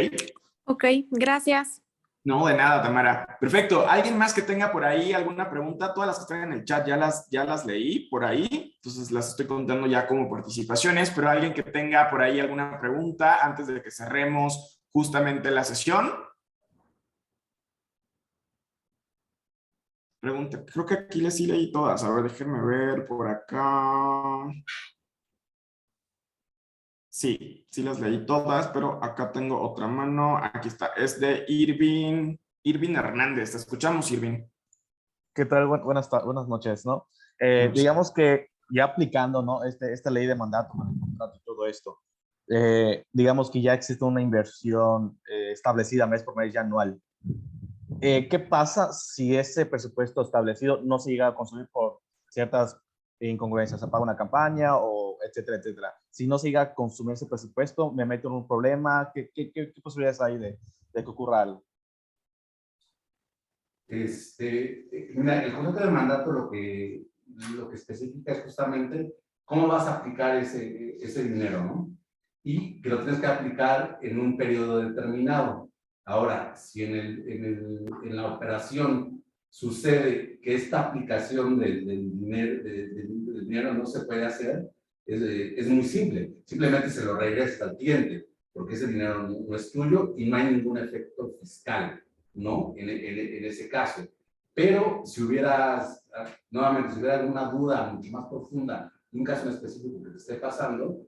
Ok, gracias. No, de nada, Tamara. Perfecto. ¿Alguien más que tenga por ahí alguna pregunta? Todas las que están en el chat ya las leí por ahí, entonces las estoy contando ya como participaciones, pero alguien que tenga por ahí alguna pregunta antes de que cerremos justamente la sesión. Pregunta, creo que aquí sí leí todas. A ver, déjenme ver por acá. Sí, sí las leí todas, pero acá tengo otra mano. Aquí está, es de Irving Hernández. Te escuchamos, Irving. ¿Qué tal? Buenas noches, ¿no? Digamos que ya aplicando, ¿no? Esta ley de mandato con el contrato y todo esto, digamos que ya existe una inversión establecida mes por mes y anual. ¿Qué pasa si ese presupuesto establecido no se llega a consumir por ciertas incongruencias? Se paga una campaña o etcétera, etcétera. Si no se llega a consumir ese presupuesto, me meto en un problema. ¿Qué posibilidades hay de que ocurra algo? Mira, el contrato de mandato lo que especifica es justamente cómo vas a aplicar ese dinero, ¿no? Y que lo tienes que aplicar en un periodo determinado. Ahora, si en la operación sucede que esta aplicación del dinero no se puede hacer, es muy simple. Simplemente se lo regresas al cliente, porque ese dinero no es tuyo y no hay ningún efecto fiscal, ¿no? En ese caso. Pero si nuevamente, si hubiera alguna duda mucho más profunda, un caso en específico que te esté pasando,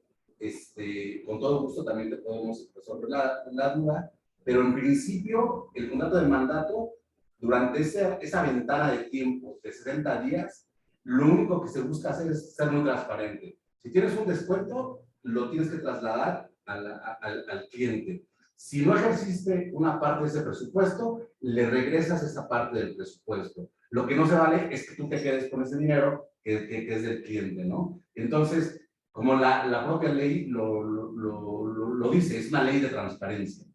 con todo gusto también te podemos resolver la duda, pero en principio el contrato de mandato, durante esa ventana de tiempo de 60 días, lo único que se busca hacer es ser muy transparente. Si tienes un descuento, lo tienes que trasladar al cliente. Si no ejerciste una parte de ese presupuesto, le regresas esa parte del presupuesto. Lo que no se vale es que tú te quedes con ese dinero que es del cliente, ¿no? Entonces, como la propia ley lo dice, es una ley de transparencia.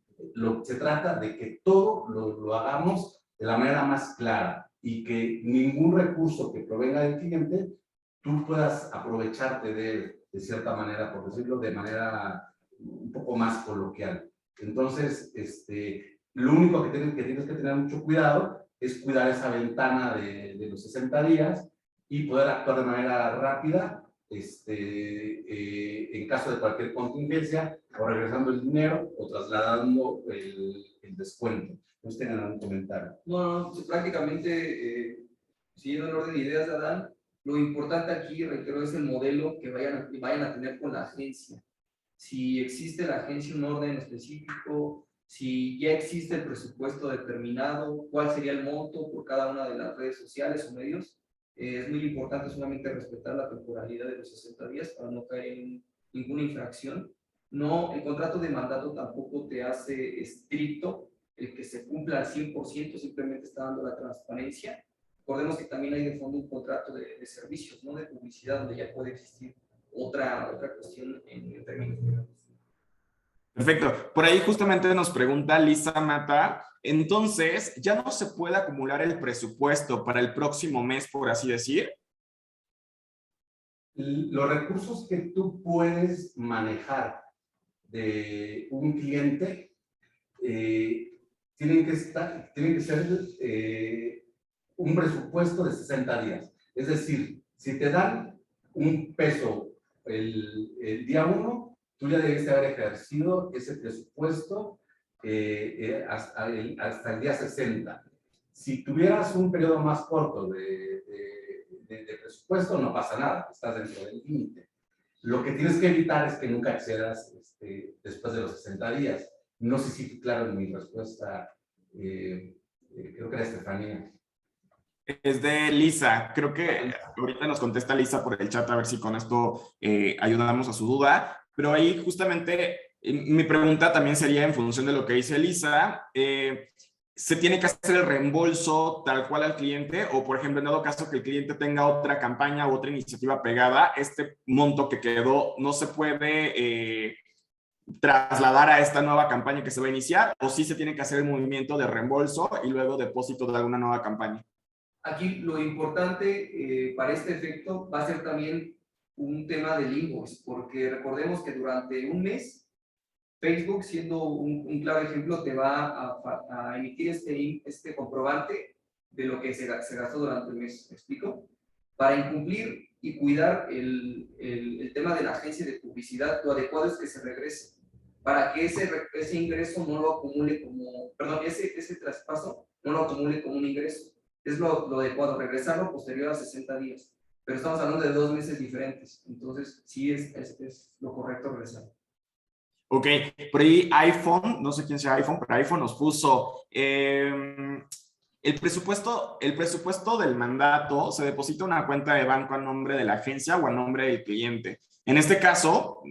Se trata de que todo lo hagamos de la manera más clara y que ningún recurso que provenga del cliente tú puedas aprovecharte de cierta manera, por decirlo de manera un poco más coloquial. Entonces, lo único que tienes que tener mucho cuidado es cuidar esa ventana de los 60 días y poder actuar de manera rápida en caso de cualquier contingencia, o regresando el dinero o trasladando el descuento. ¿No tienen algún comentario? No, pues prácticamente, siguiendo el orden de ideas de Adán, lo importante aquí, reitero, es el modelo que vayan a tener con la agencia. Si existe la agencia un orden específico, si ya existe el presupuesto determinado, cuál sería el monto por cada una de las redes sociales o medios. Es muy importante solamente respetar la temporalidad de los 60 días para no caer en ninguna infracción. No, el contrato de mandato tampoco te hace estricto el que se cumpla al 100%, simplemente está dando la transparencia. Recordemos que también hay de fondo un contrato de servicios, no de publicidad, donde ya puede existir otra cuestión en términos legales. Perfecto. Por ahí justamente nos pregunta Lisa Mata, entonces, ¿ya no se puede acumular el presupuesto para el próximo mes, por así decir? Los recursos que tú puedes manejar de un cliente tienen que ser un presupuesto de 60 días. Es decir, si te dan un peso el día 1, tú ya debes haber ejercido ese presupuesto hasta el día 60. Si tuvieras un periodo más corto de presupuesto, no pasa nada, estás dentro del límite. Lo que tienes que evitar es que nunca excedas después de los 60 días. No sé si fue claro en mi respuesta, creo que era Estefanía. Es de Lisa, creo que ahorita nos contesta Lisa por el chat, a ver si con esto ayudamos a su duda, pero ahí justamente mi pregunta también sería en función de lo que dice Lisa, ¿se tiene que hacer el reembolso tal cual al cliente? O, por ejemplo, en dado caso que el cliente tenga otra campaña u otra iniciativa pegada, este monto que quedó no se puede trasladar a esta nueva campaña que se va a iniciar, o sí se tiene que hacer el movimiento de reembolso y luego depósito de alguna nueva campaña. Aquí lo importante para este efecto va a ser también un tema del invoice, porque recordemos que durante un mes, Facebook, siendo un claro ejemplo, te va a emitir este comprobante de lo que se gastó durante el mes. ¿Me explico? Para incumplir y cuidar el tema de la agencia de publicidad, lo adecuado es que se regrese, para que ese ingreso no lo acumule como, perdón, ese traspaso no lo acumule como un ingreso. Es lo adecuado, regresarlo posterior a 60 días. Pero estamos hablando de 2 meses diferentes, entonces sí es lo correcto regresar. Ok, por ahí iPhone, no sé quién sea iPhone, pero iPhone nos puso el presupuesto del mandato se deposita en una cuenta de banco a nombre de la agencia o a nombre del cliente. En este caso,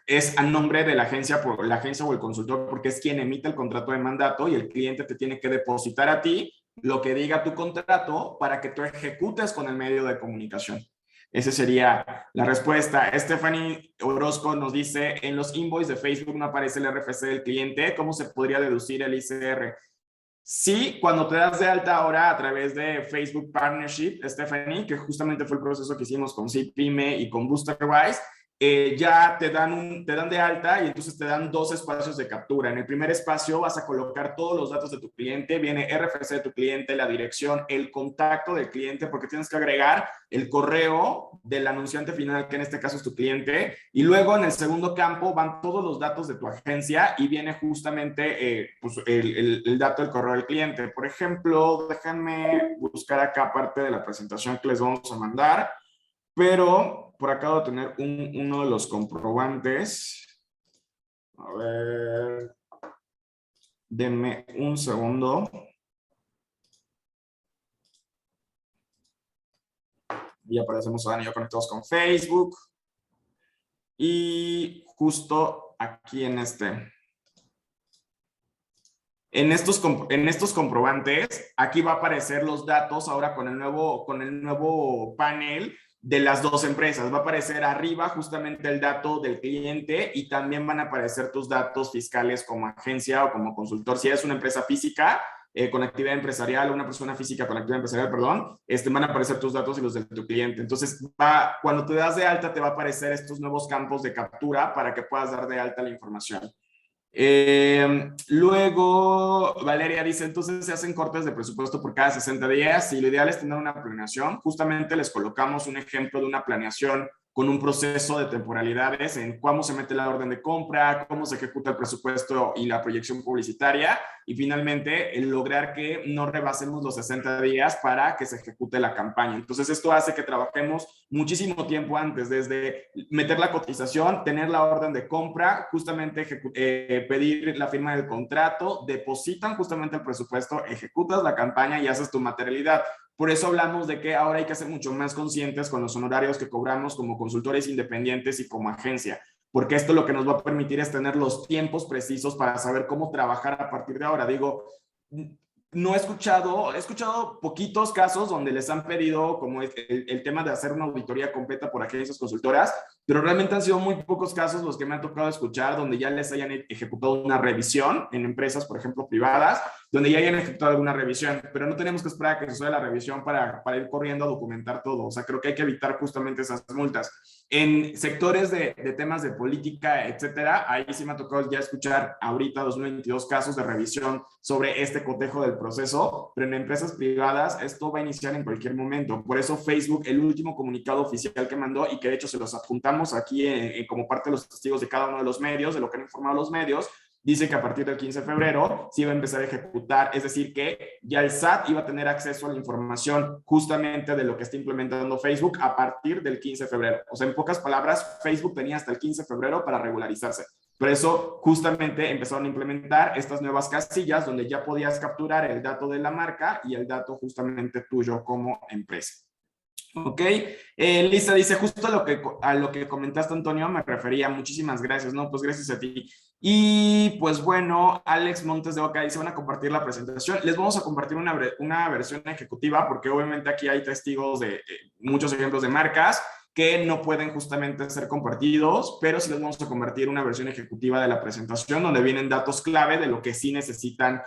es a nombre de la agencia o el consultor, porque es quien emite el contrato de mandato y el cliente te tiene que depositar a ti lo que diga tu contrato para que tú ejecutes con el medio de comunicación. Esa sería la respuesta. Stephanie Orozco nos dice, en los invoices de Facebook no aparece el RFC del cliente, ¿cómo se podría deducir el ICR? Sí, cuando te das de alta ahora a través de Facebook Partnership, Stephanie, que justamente fue el proceso que hicimos con CPME y con BoosterWise, ya te dan de alta y entonces te dan 2 espacios de captura. En el primer espacio vas a colocar todos los datos de tu cliente, viene RFC de tu cliente, la dirección, el contacto del cliente, porque tienes que agregar el correo del anunciante final, que en este caso es tu cliente, y luego en el segundo campo van todos los datos de tu agencia y viene justamente pues el dato del correo del cliente. Por ejemplo, déjenme buscar acá parte de la presentación que les vamos a mandar, pero por acá voy a tener uno de los comprobantes. A ver, denme un segundo. Y aparecemos Adán y yo conectados con Facebook. Y justo aquí en estos comprobantes, aquí va a aparecer los datos ahora con el nuevo panel de las 2 empresas. Va a aparecer arriba justamente el dato del cliente y también van a aparecer tus datos fiscales como agencia o como consultor. Si eres una empresa física con actividad empresarial o una persona física con actividad empresarial, perdón, van a aparecer tus datos y los de tu cliente. Entonces, cuando te das de alta, te va a aparecer estos nuevos campos de captura para que puedas dar de alta la información. Luego Valeria dice, entonces se hacen cortes de presupuesto por cada 60 días y lo ideal es tener una planeación. Justamente les colocamos un ejemplo de una planeación con un proceso de temporalidades en cómo se mete la orden de compra, cómo se ejecuta el presupuesto y la proyección publicitaria, y finalmente el lograr que no rebasemos los 60 días para que se ejecute la campaña. Entonces esto hace que trabajemos muchísimo tiempo antes, desde meter la cotización, tener la orden de compra, justamente pedir la firma del contrato, depositan justamente el presupuesto, ejecutas la campaña y haces tu materialidad. Por eso hablamos de que ahora hay que ser mucho más conscientes con los honorarios que cobramos como consultores independientes y como agencia, porque esto lo que nos va a permitir es tener los tiempos precisos para saber cómo trabajar a partir de ahora. Digo, no he escuchado poquitos casos donde les han pedido como el tema de hacer una auditoría completa por agencias consultoras, pero realmente han sido muy pocos casos los que me han tocado escuchar donde ya les hayan ejecutado una revisión en empresas, por ejemplo, privadas, donde ya hayan ejecutado alguna revisión, pero no tenemos que esperar a que suceda la revisión para ir corriendo a documentar todo. O sea, creo que hay que evitar justamente esas multas. En sectores de temas de política, etcétera, ahí sí me ha tocado ya escuchar ahorita 2022 casos de revisión sobre este cotejo del proceso, pero en empresas privadas esto va a iniciar en cualquier momento. Por eso Facebook, el último comunicado oficial que mandó, y que de hecho se los adjuntamos aquí como parte de los testigos de cada uno de los medios, de lo que han informado los medios, dice que a partir del 15 de febrero sí va a empezar a ejecutar, es decir, que ya el SAT iba a tener acceso a la información justamente de lo que está implementando Facebook a partir del 15 de febrero. O sea, en pocas palabras, Facebook tenía hasta el 15 de febrero para regularizarse. Por eso, justamente empezaron a implementar estas nuevas casillas donde ya podías capturar el dato de la marca y el dato justamente tuyo como empresa. Ok, Lisa dice justo a lo que comentaste, Antonio, me refería, muchísimas gracias, ¿no? Pues gracias a ti. Y pues bueno, Alex Montes de Oca dice, van a compartir la presentación. Les vamos a compartir una versión ejecutiva porque obviamente aquí hay testigos de muchos ejemplos de marcas que no pueden justamente ser compartidos, pero sí les vamos a convertir una versión ejecutiva de la presentación donde vienen datos clave de lo que sí necesitan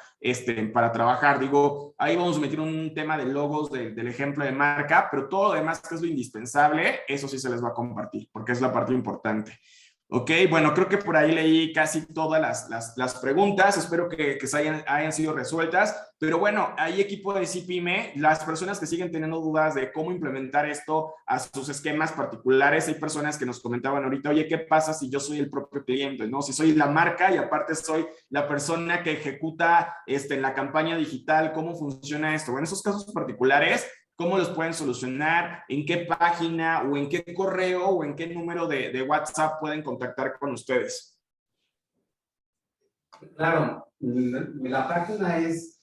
para trabajar. Digo, ahí vamos a meter un tema de logos del ejemplo de marca, pero todo lo demás que es lo indispensable, eso sí se les va a compartir, porque es la parte importante. Ok, bueno, creo que por ahí leí casi todas las preguntas, espero que hayan sido resueltas, pero bueno, hay equipo de CPYME, las personas que siguen teniendo dudas de cómo implementar esto a sus esquemas particulares, hay personas que nos comentaban ahorita, oye, ¿qué pasa si yo soy el propio cliente, no? Si soy la marca y aparte soy la persona que ejecuta en la campaña digital, ¿cómo funciona esto? Bueno, esos casos particulares, ¿cómo los pueden solucionar? ¿En qué página o en qué correo o en qué número de WhatsApp pueden contactar con ustedes? Claro, la página es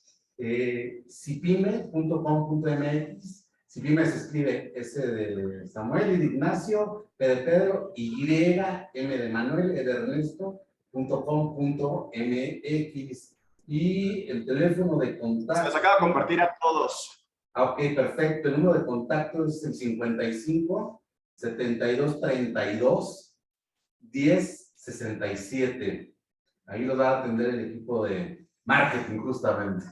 cipyme.com.mx. Cipyme se escribe S de Samuel y de Ignacio, P de Pedro, Y, M de Manuel, E de Ernesto.com.mx. Y el teléfono de contacto. Se los acabo de compartir a todos. Ok, perfecto. El número de contacto es el 55 72 32 10 67. Ahí los va a atender el equipo de marketing justamente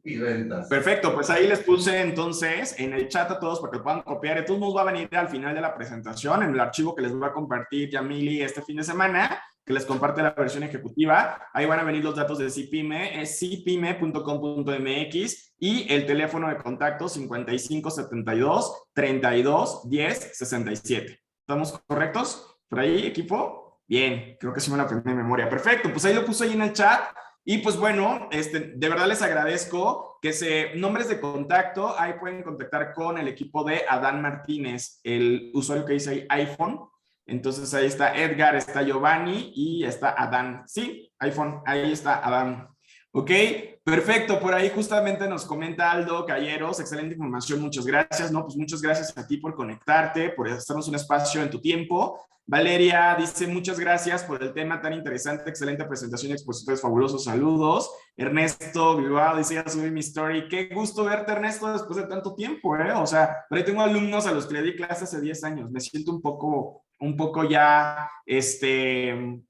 y ventas. Perfecto, pues ahí les puse entonces en el chat a todos para que lo puedan copiar. Entonces nos va a venir al final de la presentación en el archivo que les va a compartir Yamili este fin de semana, que les comparte la versión ejecutiva. Ahí van a venir los datos de CPYME, es cipyme.com.mx y el teléfono de contacto 55 72 32 10 67. ¿Estamos correctos? ¿Por ahí, equipo? Bien, creo que sí me lo aprendí de memoria. Perfecto, pues ahí lo puse ahí en el chat. Y pues bueno, de verdad les agradezco que nombres de contacto, ahí pueden contactar con el equipo de Adán Martínez, el usuario que dice ahí iPhone. Entonces ahí está Edgar, está Giovanni y está Adán. Sí, iPhone, ahí está Adán. Ok, perfecto. Por ahí justamente nos comenta Aldo Calleros, excelente información, muchas gracias. No, pues muchas gracias a ti por conectarte, por hacernos un espacio en tu tiempo. Valeria dice muchas gracias por el tema tan interesante, excelente presentación y expositores fabulosos, saludos. Ernesto Bilbao dice, ya subí mi story, qué gusto verte, Ernesto, después de tanto tiempo, o sea, pero ahí tengo alumnos a los que le di clase hace 10 años, me siento un poco ya,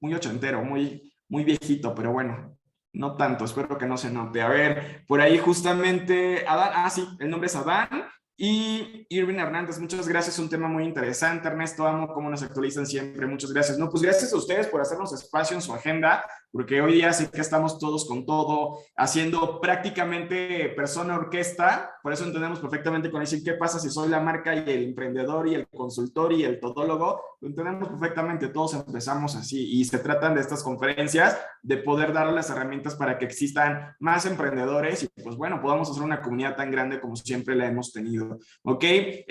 muy ochentero, muy viejito, pero bueno, no tanto, espero que no se note. A ver, por ahí justamente, Adán, sí, el nombre es Adán. Y Irving Hernández, muchas gracias, un tema muy interesante. Ernesto, amo cómo nos actualizan siempre, muchas gracias. No, pues gracias a ustedes por hacernos espacio en su agenda, porque hoy día sí que estamos todos con todo, haciendo prácticamente persona orquesta, por eso entendemos perfectamente con decir qué pasa si soy la marca y el emprendedor y el consultor y el todólogo, lo entendemos perfectamente, todos empezamos así, y se tratan de estas conferencias, de poder dar las herramientas para que existan más emprendedores y pues bueno, podamos hacer una comunidad tan grande como siempre la hemos tenido. Ok,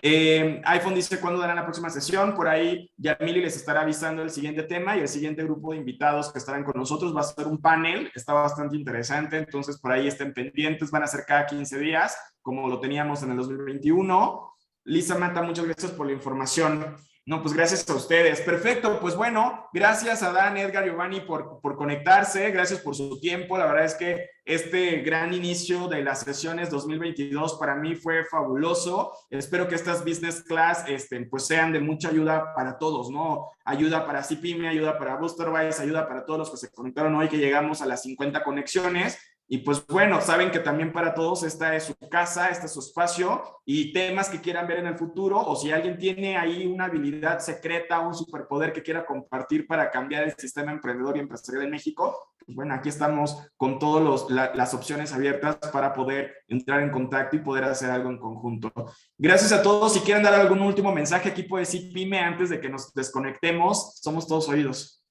iPhone dice cuándo darán la próxima sesión, por ahí Yamili les estará avisando el siguiente tema y el siguiente grupo de invitados que estarán con nosotros va a ser un panel, está bastante interesante, entonces por ahí estén pendientes, van a ser cada 15 días, como lo teníamos en el 2021. Lisa Mata, muchas gracias por la información. No, pues gracias a ustedes. Perfecto, pues bueno, gracias a Dan, Edgar, Giovanni por conectarse, gracias por su tiempo. La verdad es que este gran inicio de las sesiones 2022 para mí fue fabuloso. Espero que estas business class pues sean de mucha ayuda para todos, ¿no? Ayuda para CPyme, ayuda para Boosterwise, ayuda para todos los que se conectaron hoy, que llegamos a las 50 conexiones. Y pues bueno, saben que también para todos esta es su casa, este es su espacio y temas que quieran ver en el futuro o si alguien tiene ahí una habilidad secreta, un superpoder que quiera compartir para cambiar el sistema emprendedor y empresarial en México, pues bueno, aquí estamos con todas las opciones abiertas para poder entrar en contacto y poder hacer algo en conjunto. Gracias a todos. Si quieren dar algún último mensaje aquí puede decir CPyme antes de que nos desconectemos, somos todos oídos.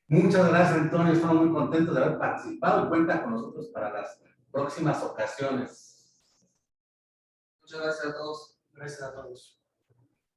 Muchas gracias, Antonio. Estamos muy contentos de haber participado y cuenta con nosotros para las próximas ocasiones. Muchas gracias a todos. Gracias a todos.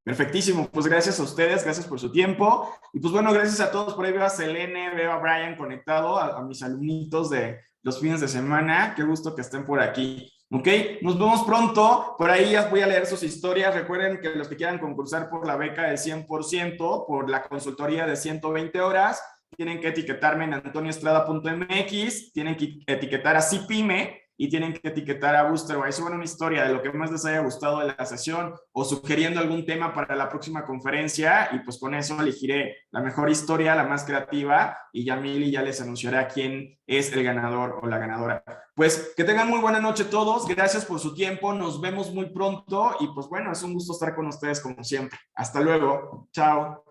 Perfectísimo, pues gracias a ustedes, gracias por su tiempo. Y pues bueno, gracias a todos. Por ahí veo a Selene, veo a Brian conectado, a mis alumnitos de los fines de semana. Qué gusto que estén por aquí. Ok, nos vemos pronto. Por ahí ya voy a leer sus historias. Recuerden que los que quieran concursar por la beca del 100%, por la consultoría de 120 horas, tienen que etiquetarme en antonioestrada.mx, tienen que etiquetar a CPyme y tienen que etiquetar a Boosterwise. Suban una historia de lo que más les haya gustado de la sesión o sugiriendo algún tema para la próxima conferencia y pues con eso elegiré la mejor historia, la más creativa y Yamili ya les anunciará quién es el ganador o la ganadora. Pues que tengan muy buena noche todos, gracias por su tiempo, nos vemos muy pronto y pues bueno, es un gusto estar con ustedes como siempre. Hasta luego, chao.